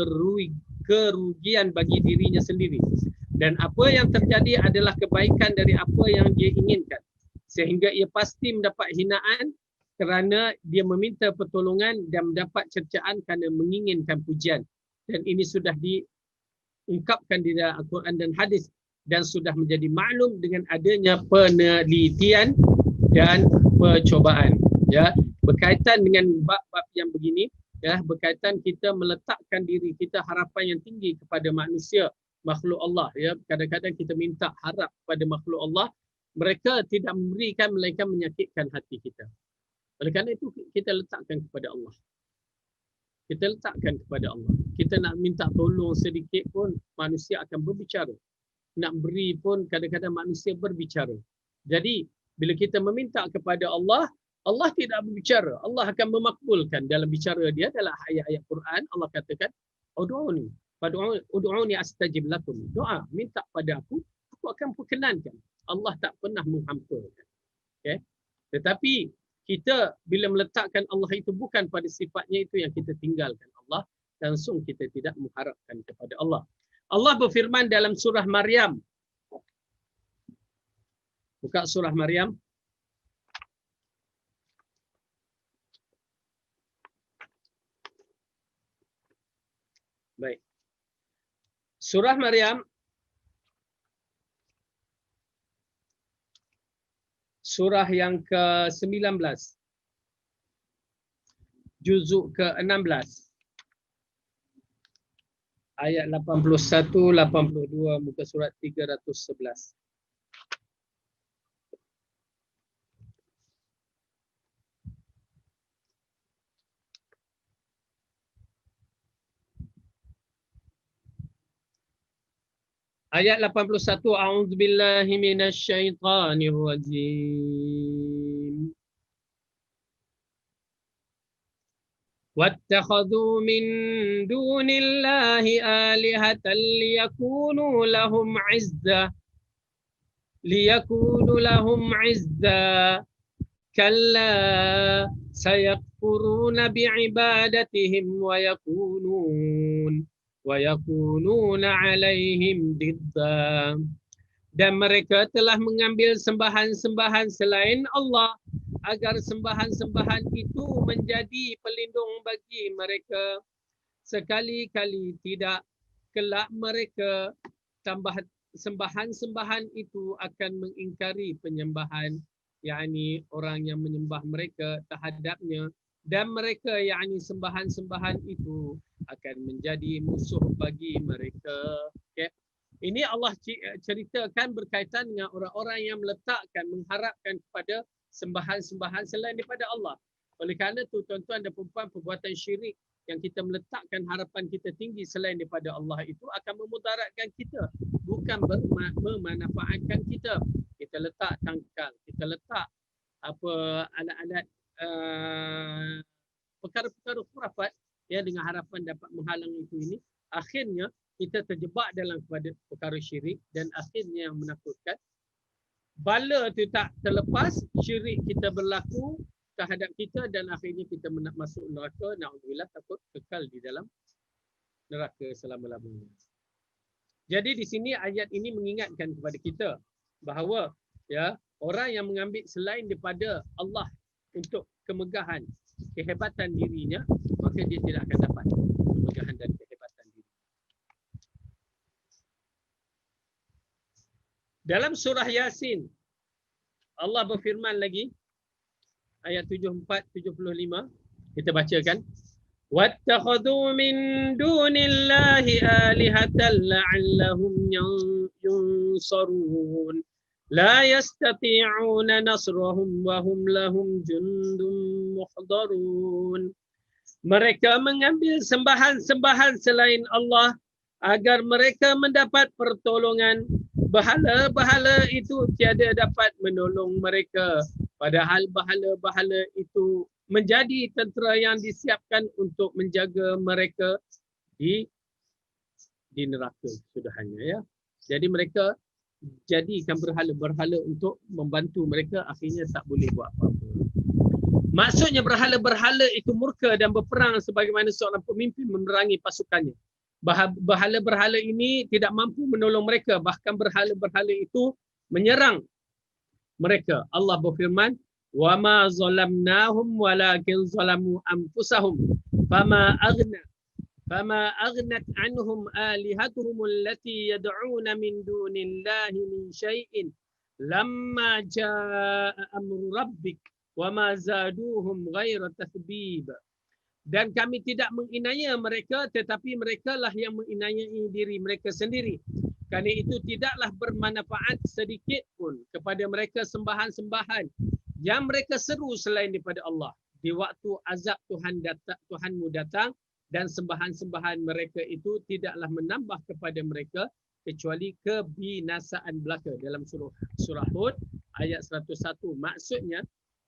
kerugian bagi dirinya sendiri. Dan apa yang terjadi adalah kebaikan dari apa yang dia inginkan. Sehingga ia pasti mendapat hinaan kerana dia meminta pertolongan dan mendapat cercaan kerana menginginkan pujian. Dan ini sudah diungkapkan di dalam Al-Quran dan hadis dan sudah menjadi maklum dengan adanya penelitian dan percobaan. Ya, berkaitan dengan bab-bab yang begini, ya, berkaitan kita meletakkan diri kita harapan yang tinggi kepada manusia, makhluk Allah. Ya, kadang-kadang kita minta harap kepada makhluk Allah, mereka tidak memberikan melainkan menyakitkan hati kita. Oleh kerana itu kita letakkan kepada Allah. Kita letakkan kepada Allah. Kita nak minta tolong sedikit pun manusia akan berbicara. Nak beri pun kadang-kadang manusia berbicara. Jadi bila kita meminta kepada Allah, Allah tidak berbicara. Allah akan memakbulkan dalam bicara dia dalam ayat-ayat Quran. Allah katakan, Ud'uni astajib lakum. Doa, minta pada aku akan perkenankan. Allah tak pernah menghampakan. Okay? Tetapi kita bila meletakkan Allah itu bukan pada sifatnya itu yang kita tinggalkan Allah, langsung kita tidak mengharapkan kepada Allah. Allah berfirman dalam surah Maryam. Buka surah Maryam. Baik. Surah Maryam surah yang ke-19. Juzuk ke-16. Ayat 81 82 muka surat 311. Ayat 81, A'udzubillahi minasyaitanir rajim. Wattakhadhu min dunillahi alihatan liyakunu lahum 'izza. Kalla sayakfuruna bi'ibadatihim wa yakununa alaihim didda. Dan mereka telah mengambil sembahan-sembahan selain Allah agar sembahan-sembahan itu menjadi pelindung bagi mereka. Sekali-kali tidak kelak mereka tambah sembahan-sembahan itu akan mengingkari penyembahan, yakni orang yang menyembah mereka terhadapnya, dan mereka yakni sembahan-sembahan itu akan menjadi musuh bagi mereka. Okay. Ini Allah ceritakan berkaitan dengan orang-orang yang meletakkan, mengharapkan kepada sembahan-sembahan selain daripada Allah. Oleh kerana itu tuan-tuan dan puan-puan, perbuatan syirik yang kita meletakkan harapan kita tinggi selain daripada Allah itu akan memudaratkan kita, bukan memanfaatkan kita. Kita letak tangkal, kita letak alat-alat perkara-perkara khurafat ya, dengan harapan dapat menghalang itu ini, akhirnya kita terjebak dalam kepada perkara syirik dan akhirnya yang menakutkan, bala itu tak terlepas, syirik kita berlaku terhadap kita dan akhirnya kita masuk neraka, na'udzubillah, takut kekal di dalam neraka selama-lamanya. Jadi di sini ayat ini mengingatkan kepada kita bahawa ya, orang yang mengambil selain daripada Allah untuk kemegahan, kehebatan dirinya, maka dia tidak akan dapat kemegahan dan kehebatan diri. Dalam surah Yasin, Allah berfirman lagi, ayat 74-75, kita bacakan. وَاتَّخَذُوا مِن دُونِ اللَّهِ آلِهَةً لَعَلَّهُمْ يُنصَرُونَ لَا يَسْتَطِيعُونَ نَصْرَهُمْ وَهُمْ لَهُمْ جُندٌ مُحْضَرُونَ. Mereka mengambil sembahan-sembahan selain Allah agar mereka mendapat pertolongan Bahala-bahala itu tiada dapat menolong mereka. Padahal bahala-bahala itu menjadi tentera yang disiapkan untuk menjaga mereka di neraka sudahannya ya. Jadi mereka jadikan berhala-berhala untuk membantu mereka, akhirnya tak boleh buat apa-apa. Maksudnya berhala-berhala itu murka dan berperang sebagaimana seorang pemimpin memerangi pasukannya. Berhala-berhala ini tidak mampu menolong mereka, bahkan berhala-berhala itu menyerang mereka. Allah berfirman, "Wa ma zalamnahum walakin zalamu anfusahum fama aghnat anhum alihatuhum allati yad'una min dunillahi min syai'in lamma jaa amru rabbik wa ma zaduhum ghaira tathbib." Dan kami tidak menginaya mereka, tetapi merekalah yang menginayai diri mereka sendiri. Kerana itu tidaklah bermanfaat sedikit pun kepada mereka sembahan-sembahan yang mereka seru selain daripada Allah di waktu azab Tuhanmu datang, dan sembahan-sembahan mereka itu tidaklah menambah kepada mereka kecuali kebinasaan belaka. Dalam surah Hud ayat 101. Maksudnya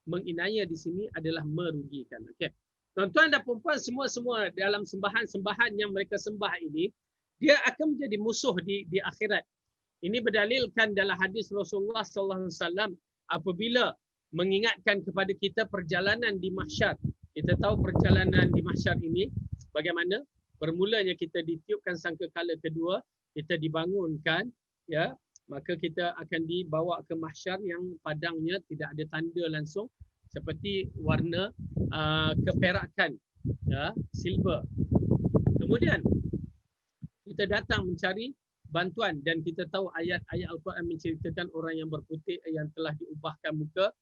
menginaya di sini adalah merugikan. Okey. Tuan-tuan dan puan-puan, semua dalam sembahan-sembahan yang mereka sembah ini, dia akan menjadi musuh di akhirat. Ini berdalilkan dalam hadis Rasulullah SAW apabila mengingatkan kepada kita perjalanan di mahsyar. Kita tahu perjalanan di mahsyar ini bagaimana? Bermulanya kita ditiupkan sangkakala kedua, kita dibangunkan, ya, maka kita akan dibawa ke mahsyar yang padangnya tidak ada tanda langsung, seperti warna keperakan, ya, silver. Kemudian kita datang mencari bantuan, dan kita tahu ayat-ayat Al-Quran menceritakan orang yang berputih yang telah diubahkan muka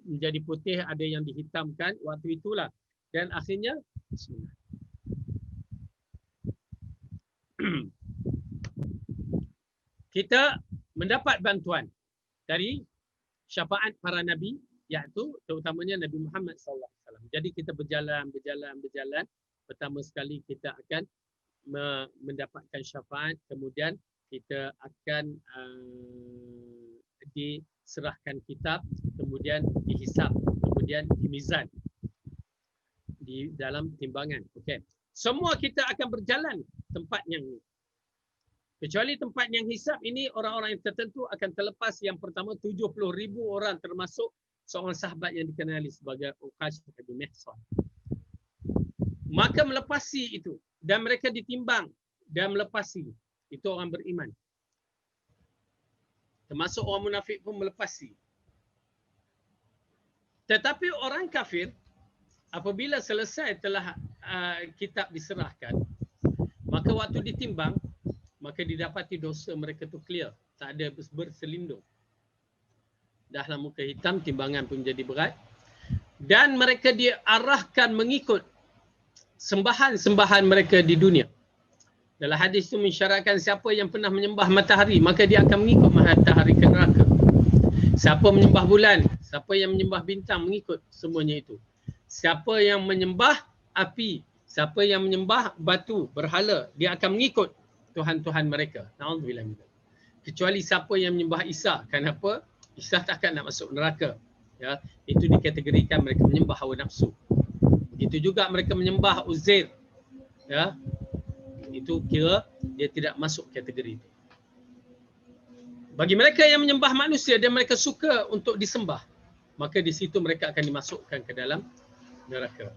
menjadi putih, ada yang dihitamkan waktu itulah. Dan akhirnya kita mendapat bantuan dari syafaat para nabi, iaitu terutamanya Nabi Muhammad SAW. Jadi kita berjalan. Pertama sekali kita akan mendapatkan syafaat, kemudian kita akan diserahkan kitab, kemudian dihisap, kemudian dimizan di dalam timbangan. Okey. Semua kita akan berjalan tempat yang ini. Kecuali tempat yang hisap ini, orang-orang yang tertentu akan terlepas. Yang pertama 70,000 orang, termasuk seorang sahabat yang dikenali sebagai Uqash bin Mihsan. Maka melepasi itu, dan mereka ditimbang dan melepasi. Itu orang beriman. Termasuk orang munafik pun melepasi. Tetapi orang kafir, apabila selesai telah kitab diserahkan, maka waktu ditimbang, maka didapati dosa mereka tu clear, tak ada berselindung. Dahlah muka hitam, timbangan pun jadi berat. Dan mereka diarahkan mengikut sembahan-sembahan mereka di dunia. Dalam hadis itu mensyaratkan siapa yang pernah menyembah matahari, maka dia akan mengikut matahari ke neraka. Siapa menyembah bulan, siapa yang menyembah bintang, mengikut semuanya itu. Siapa yang menyembah api, siapa yang menyembah batu, berhala, dia akan mengikut Tuhan-Tuhan mereka. Na'udzubillah. Kecuali siapa yang menyembah Isa. Kenapa? Isa takkan nak masuk neraka. Ya, itu dikategorikan mereka menyembah hawa nafsu. Begitu juga mereka menyembah Uzair. Ya, itu kira dia tidak masuk kategori itu. Bagi mereka yang menyembah manusia dan mereka suka untuk disembah, maka di situ mereka akan dimasukkan ke dalam neraka.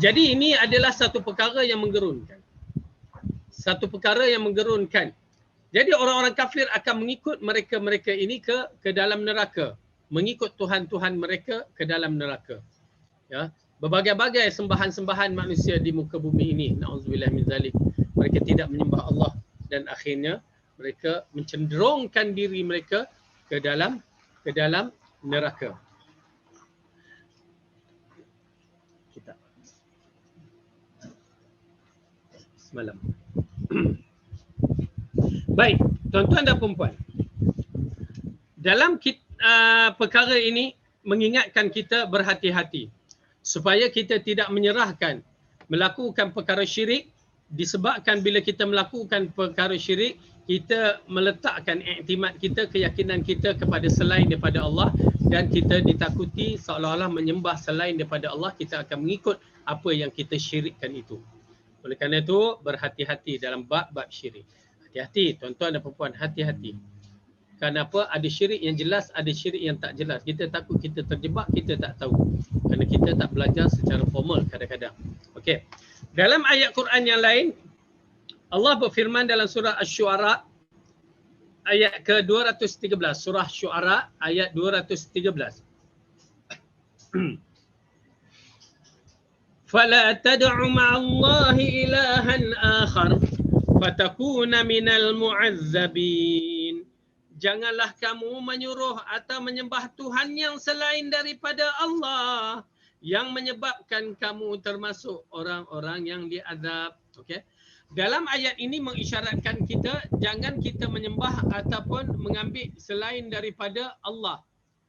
Jadi ini adalah satu perkara yang menggerunkan. Satu perkara yang menggerunkan. Jadi orang-orang kafir akan mengikut mereka-mereka ini ke dalam neraka. Mengikut Tuhan-Tuhan mereka ke dalam neraka. Ya, berbagai-bagai sembahan-sembahan manusia di muka bumi ini. Na'udzubillah min zalik. Mereka tidak menyembah Allah, dan akhirnya mereka mencenderungkan diri mereka ke dalam neraka. Kita semalam. Baik, tuan-tuan dan puan-puan. Dalam perkara ini mengingatkan kita berhati-hati supaya kita tidak menyerahkan melakukan perkara syirik disebabkan bila kita melakukan perkara syirik, kita meletakkan iktimad kita, keyakinan kita kepada selain daripada Allah, dan kita ditakuti seolah-olah menyembah selain daripada Allah, kita akan mengikut apa yang kita syirikkan itu. Oleh kerana itu, berhati-hati dalam bab-bab syirik. Hati-hati tuan-tuan dan puan-puan, hati-hati. Kenapa? Ada syirik yang jelas, ada syirik yang tak jelas. Kita takut kita terjebak, kita tak tahu. Kerana kita tak belajar secara formal kadang-kadang. Okey. Dalam ayat Quran yang lain, Allah berfirman dalam surah Asy-Syu'ara ayat ke-213. Surah Syu'ara ayat 213. فَلَا تَدْعُ مَعَ اللَّهِ إِلَهًا آخَرَ فَتَكُونَ مِنَ الْمُعَذَّبِينَ. Janganlah kamu menyuruh atau menyembah Tuhan yang selain daripada Allah, yang menyebabkan kamu termasuk orang-orang yang diazab. Okey. Dalam ayat ini mengisyaratkan kita jangan kita menyembah ataupun mengambil selain daripada Allah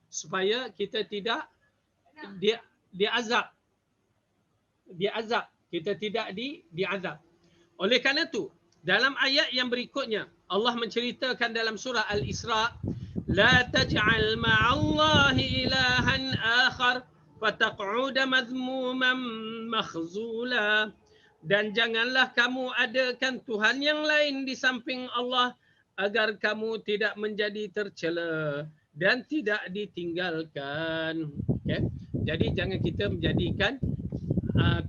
supaya kita tidak diazab. Kita tidak diazab. Oleh kerana itu, dalam ayat yang berikutnya Allah menceritakan dalam surah Al-Isra, la taj'al ma'allahi ilahan akhar fataq'uda madhmuman makhzula. Dan janganlah kamu adakan Tuhan yang lain di samping Allah agar kamu tidak menjadi tercela dan tidak ditinggalkan. Okay? Jadi jangan kita menjadikan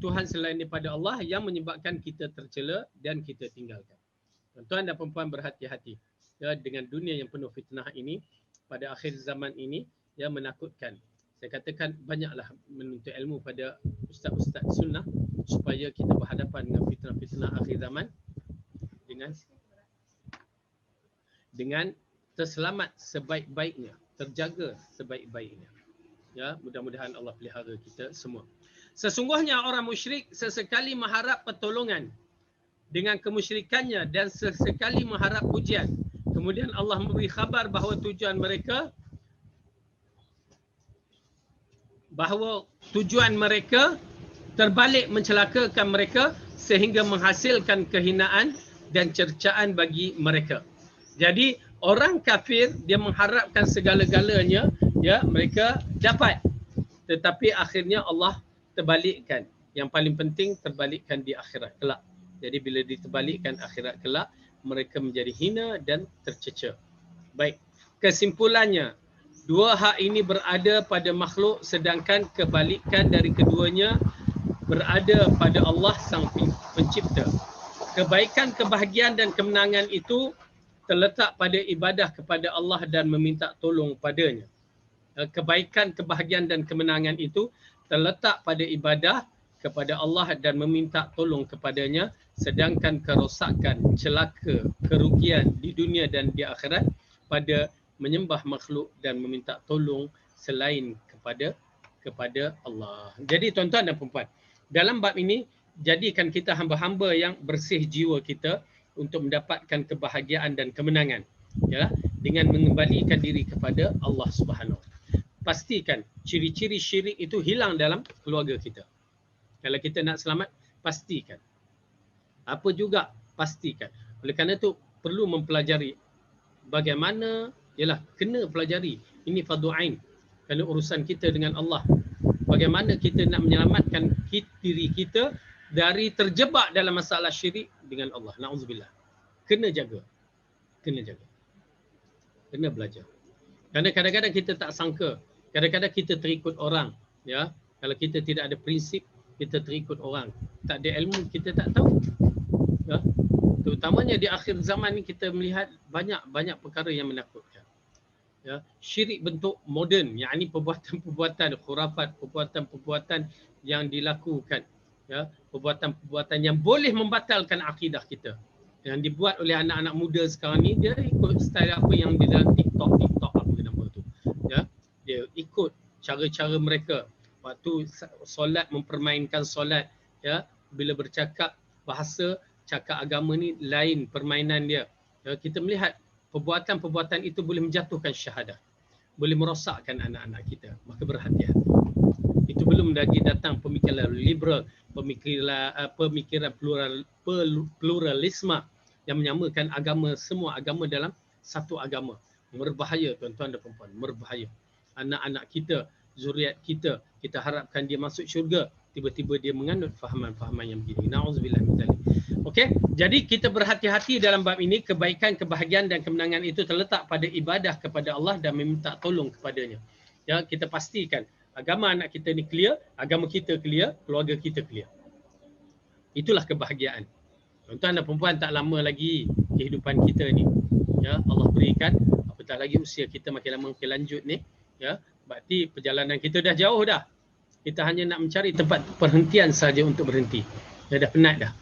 Tuhan selain daripada Allah yang menyebabkan kita tercela dan kita tinggalkan. Tuan-tuan dan puan-puan, berhati-hati ya, dengan dunia yang penuh fitnah ini pada akhir zaman ini yang menakutkan. Saya katakan banyaklah menuntut ilmu pada ustaz-ustaz sunnah supaya kita berhadapan dengan fitnah-fitnah akhir zaman dengan terselamat sebaik-baiknya, terjaga sebaik-baiknya. Ya, mudah-mudahan Allah pelihara kita semua. Sesungguhnya orang musyrik sesekali mengharap pertolongan dengan kemusyrikannya dan sesekali mengharap pujian. Kemudian Allah memberi khabar bahawa tujuan mereka terbalik mencelakakan mereka sehingga menghasilkan kehinaan dan cercaan bagi mereka. Jadi orang kafir dia mengharapkan segala-galanya ya mereka dapat, tetapi akhirnya Allah terbalikkan. Yang paling penting terbalikkan di akhirat kelak. Jadi bila diterbalikkan akhirat kelak, mereka menjadi hina dan tercecer. Baik, kesimpulannya, dua hak ini berada pada makhluk sedangkan kebalikan dari keduanya berada pada Allah Sang Pencipta. Kebaikan, kebahagiaan dan kemenangan itu terletak pada ibadah kepada Allah dan meminta tolong padanya. Kebaikan, kebahagiaan dan kemenangan itu terletak pada ibadah kepada Allah dan meminta tolong kepadanya, sedangkan kerosakan, celaka, kerugian di dunia dan di akhirat pada menyembah makhluk dan meminta tolong selain kepada Allah. Jadi tuan-tuan dan puan-puan, dalam bab ini jadikan kita hamba-hamba yang bersih jiwa kita untuk mendapatkan kebahagiaan dan kemenangan ya, dengan mengembalikan diri kepada Allah Subhanahu. Pastikan ciri-ciri syirik itu hilang dalam keluarga kita. Kalau kita nak selamat, pastikan. Apa juga, pastikan. Oleh kerana itu, perlu mempelajari bagaimana, ialah kena pelajari. Ini fardu ain. Kerana urusan kita dengan Allah. Bagaimana kita nak menyelamatkan diri kita dari terjebak dalam masalah syirik dengan Allah. Na'udzubillah. Kena jaga. Kena jaga. Kena belajar. Kerana kadang-kadang kita tak sangka. Kadang-kadang kita terikut orang. Ya, kalau kita tidak ada prinsip, kita terikut orang. Tak ada ilmu, kita tak tahu. Ya, terutamanya di akhir zaman ni kita melihat banyak perkara yang menakutkan. Ya, syirik bentuk moden, yakni perbuatan-perbuatan khurafat, perbuatan-perbuatan yang dilakukan. Ya, perbuatan-perbuatan yang boleh membatalkan akidah kita. Yang dibuat oleh anak-anak muda sekarang ni, dia ikut style apa yang di dalam TikTok apa nama tu. Ya, dia ikut cara-cara mereka. Waktu solat, mempermainkan solat, ya, bila bercakap bahasa cakap agama ni lain permainan dia. Ya, kita melihat perbuatan-perbuatan itu boleh menjatuhkan syahadah, boleh merosakkan anak-anak kita. Maka berhati-hati. Itu belum lagi datang pemikiran liberal, pemikiran pluralisme yang menyamakan agama, semua agama dalam satu agama. Berbahaya tuan-tuan dan puan-puan, berbahaya. Anak-anak kita, zuriat kita, kita harapkan dia masuk syurga, tiba-tiba dia menganut fahaman-fahaman yang begini. Na'udzubillah min dzalik. Okey, jadi kita berhati-hati dalam bab ini. Kebaikan, kebahagiaan dan kemenangan itu terletak pada ibadah kepada Allah dan meminta tolong kepadanya. Ya, kita pastikan agama anak kita ni clear, agama kita clear, keluarga kita clear. Itulah kebahagiaan. Tuan-tuan dan perempuan, tak lama lagi kehidupan kita ni, ya, Allah berikan, apatah lagi usia kita makin lama makin lanjut ni, ya, berarti perjalanan kita dah jauh dah. Kita hanya nak mencari tempat perhentian saja untuk berhenti. Dah penat dah.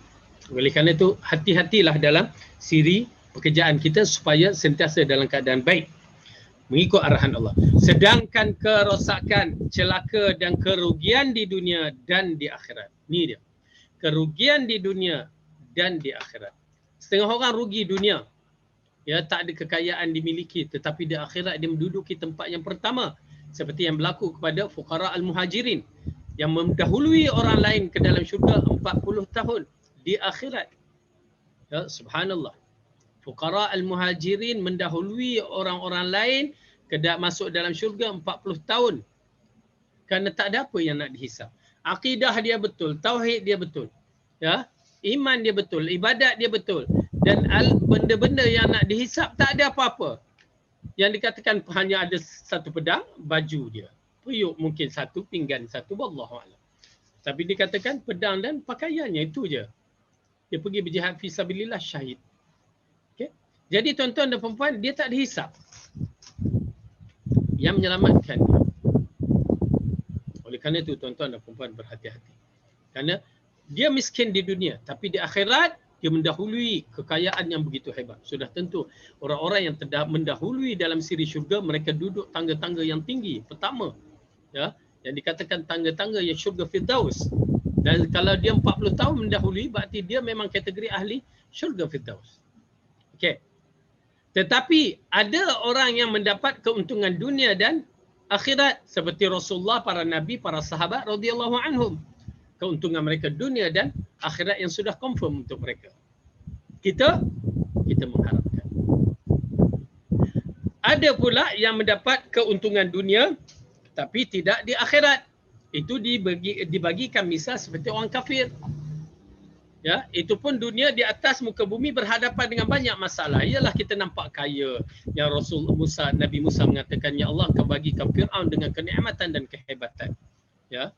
Oleh kerana itu, hati-hatilah dalam siri pekerjaan kita supaya sentiasa dalam keadaan baik, mengikut arahan Allah. Sedangkan kerosakan, celaka dan kerugian di dunia dan di akhirat. Ni dia. Kerugian di dunia dan di akhirat. Setengah orang rugi dunia, ya, tak ada kekayaan dimiliki, tetapi di akhirat dia menduduki tempat yang pertama, seperti yang berlaku kepada fuqara al-muhajirin yang mendahului orang lain ke dalam syurga 40 tahun di akhirat. Ya, subhanallah. Fuqara al-muhajirin mendahului orang-orang lain masuk dalam syurga 40 tahun. Kerana tak ada apa yang nak dihisap. Akidah dia betul, tauhid dia betul. Ya, iman dia betul, ibadat dia betul. Dan benda-benda yang nak dihisap tak ada apa-apa. Yang dikatakan hanya ada satu pedang, baju dia. Periuk mungkin satu, pinggan satu, wallahualam. Tapi dikatakan pedang dan pakaiannya, itu je. Dia pergi berjihad fi sabilillah, syahid. Okay? Jadi tuan-tuan dan perempuan, dia tak dihisap. Yang menyelamatkan dia. Oleh kerana itu tuan-tuan dan perempuan, berhati-hati. Kerana dia miskin di dunia, tapi di akhirat dia mendahului kekayaan yang begitu hebat. Sudah tentu orang-orang yang mendahului dalam siri syurga, mereka duduk tangga-tangga yang tinggi pertama, ya, yang dikatakan tangga-tangga yang syurga Firdaus. Dan kalau dia 40 tahun mendahului, berarti dia memang kategori ahli syurga Firdaus. Okey. Tetapi ada orang yang mendapat keuntungan dunia dan akhirat, seperti Rasulullah, para nabi, para sahabat radhiyallahu anhum. Keuntungan mereka dunia dan akhirat yang sudah confirm untuk mereka. Kita mengharapkan. Ada pula yang mendapat keuntungan dunia tapi tidak di akhirat. Itu dibagikan misal seperti orang kafir. Ya, itu pun dunia di atas muka bumi berhadapan dengan banyak masalah. Ialah kita nampak kaya. Yang Nabi Musa mengatakan, ya Allah, kau bagikan Fir'aun dengan kenikmatan dan kehebatan. Ya.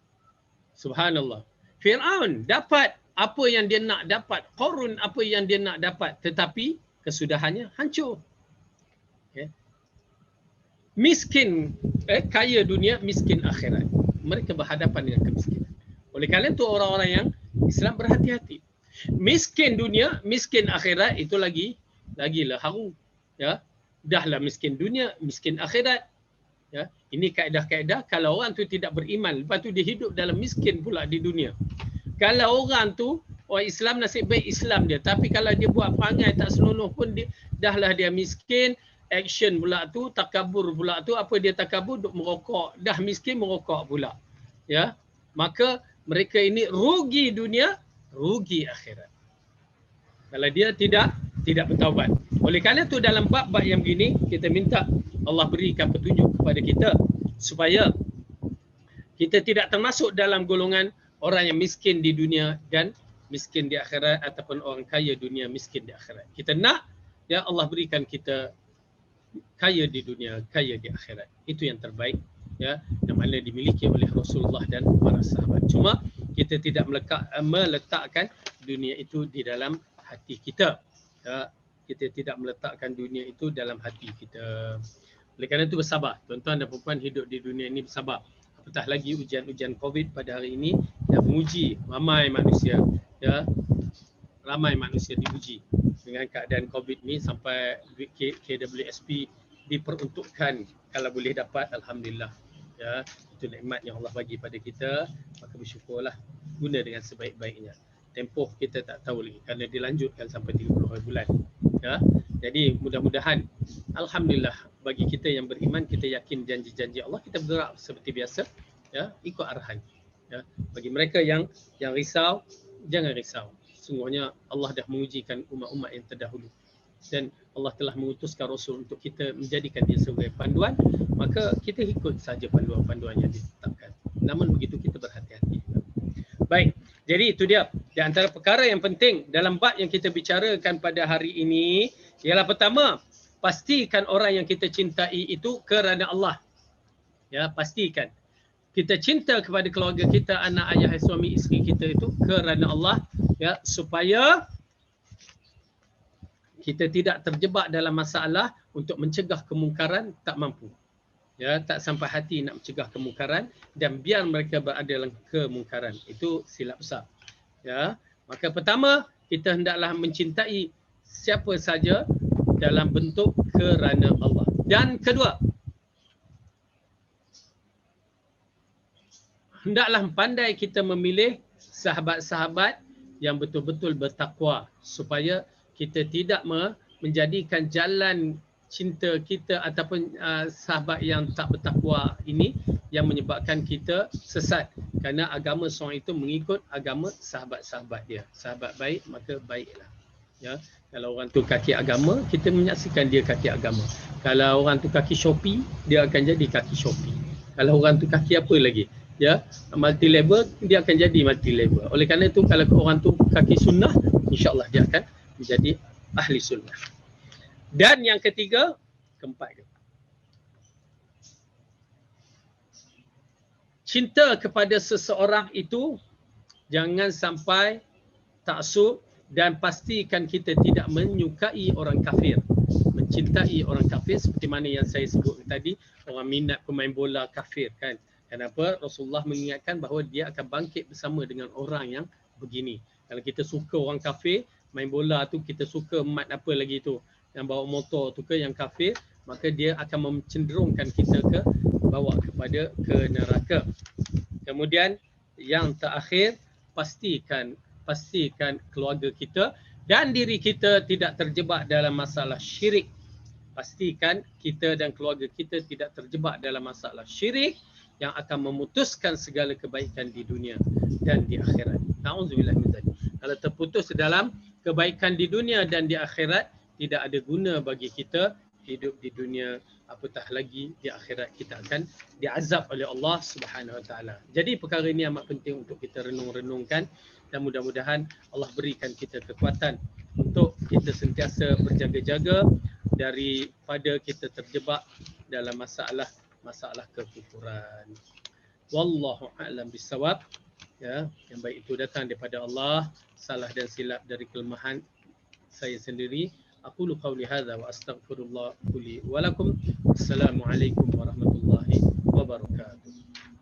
Subhanallah. Fir'aun dapat apa yang dia nak dapat. Qarun apa yang dia nak dapat. Tetapi kesudahannya hancur. Okay. Miskin, kaya dunia, miskin akhirat. Mereka berhadapan dengan kemiskinan. Oleh kerana itu orang-orang yang Islam berhati-hati. Miskin dunia, miskin akhirat, itu lagilah haru. Ya. Dahlah miskin dunia, miskin akhirat. Ya, ini kaedah-kaedah kalau orang tu tidak beriman, lepas tu dia hidup dalam miskin pula di dunia. Kalau orang tu, orang Islam, nasib baik Islam dia, tapi kalau dia buat perangai tak senonoh pun, dahlah dia miskin, action pula tu, takabur pula tu, apa dia takabur, duk merokok, dah miskin merokok pula. Ya, maka mereka ini rugi dunia, rugi akhirat. Kalau dia tidak bertaubat. Oleh kerana itu dalam bab-bab yang begini, kita minta Allah berikan petunjuk kepada kita supaya kita tidak termasuk dalam golongan orang yang miskin di dunia dan miskin di akhirat, ataupun orang kaya dunia, miskin di akhirat. Kita nak, ya, Allah berikan kita kaya di dunia, kaya di akhirat. Itu yang terbaik, ya, yang mana dimiliki oleh Rasulullah dan para sahabat. Cuma kita tidak meletakkan dunia itu di dalam hati kita. Ya, kita tidak meletakkan dunia itu dalam hati kita. Oleh kerana itu bersabar. Tuan-tuan dan perempuan, hidup di dunia ini bersabar. Apatah lagi ujian-ujian COVID pada hari ini yang menguji ramai manusia. Ya, ramai manusia diuji dengan keadaan COVID ni, sampai duit KWSP diperuntukkan. Kalau boleh dapat, alhamdulillah. Ya, itu nikmat yang Allah bagi pada kita, maka bersyukurlah, guna dengan sebaik-baiknya. Tempoh kita tak tahu lagi kerana dilanjutkan sampai 30 bulan. Ya, jadi mudah-mudahan, alhamdulillah, bagi kita yang beriman, kita yakin janji-janji Allah, kita bergerak seperti biasa. Ya, ikut arahan. Ya, bagi mereka yang risau, jangan risau. Sungguhnya Allah dah mengujikan umat-umat yang terdahulu. Dan Allah telah mengutuskan Rasul untuk kita menjadikan dia sebagai panduan, maka kita ikut saja panduan-panduan yang ditetapkan. Namun begitu kita berhati-hati. Baik, jadi itu dia. Di antara perkara yang penting dalam bab yang kita bicarakan pada hari ini ialah pertama, pastikan orang yang kita cintai itu kerana Allah. Ya, pastikan. Kita cinta kepada keluarga kita, anak, ayah, suami, isteri kita itu kerana Allah, ya, supaya kita tidak terjebak dalam masalah untuk mencegah kemungkaran tak mampu. Ya, tak sampai hati nak mencegah kemungkaran dan biar mereka berada dalam kemungkaran. Itu silap besar. Ya, maka pertama kita hendaklah mencintai siapa saja dalam bentuk kerana Allah. Dan kedua, hendaklah pandai kita memilih sahabat-sahabat yang betul-betul bertakwa supaya kita tidak menjadikan jalan cinta kita ataupun sahabat yang tak bertakwa ini yang menyebabkan kita sesat, kerana agama seorang itu mengikut agama sahabat-sahabat dia. Sahabat baik maka baiklah. Ya, kalau orang tu kaki agama, kita menyaksikan dia kaki agama. Kalau orang tu kaki Shopee, dia akan jadi kaki Shopee. Kalau orang tu kaki apa lagi? Ya, multi level, dia akan jadi multi level. Oleh kerana itu kalau orang tu kaki sunnah, insya-Allah dia akan menjadi ahli sunnah. Dan yang ketiga, keempat, cinta kepada seseorang itu jangan sampai taksub dan pastikan kita tidak menyukai orang kafir. Mencintai orang kafir seperti mana yang saya sebut tadi, orang minat pemain bola kafir kan. Kenapa? Rasulullah mengingatkan bahawa dia akan bangkit bersama dengan orang yang begini. Kalau kita suka orang kafir, main bola tu kita suka mat apa lagi tu, yang bawa motor tu ke yang kafir, maka dia akan mencenderungkan kita ke bawa kepada ke neraka. Kemudian yang terakhir, pastikan keluarga kita dan diri kita tidak terjebak dalam masalah syirik. Pastikan kita dan keluarga kita tidak terjebak dalam masalah syirik yang akan memutuskan segala kebaikan di dunia dan di akhirat. Na'udzubillah min dzalik. Kalau terputus dalam kebaikan di dunia dan di akhirat, tidak ada guna bagi kita hidup di dunia, apatah lagi di akhirat kita akan diazab oleh Allah Subhanahu Wa Taala. Jadi perkara ini amat penting untuk kita renung-renungkan dan mudah-mudahan Allah berikan kita kekuatan untuk kita sentiasa berjaga-jaga daripada kita terjebak dalam masalah kekufuran. Wallahu a'lam bissawab. Ya, yang baik itu datang daripada Allah, salah dan silap dari kelemahan saya sendiri. Aqulu qawli hadza wa astaghfirullah li wa lakum. Assalamualaikum warahmatullahi wabarakatuh.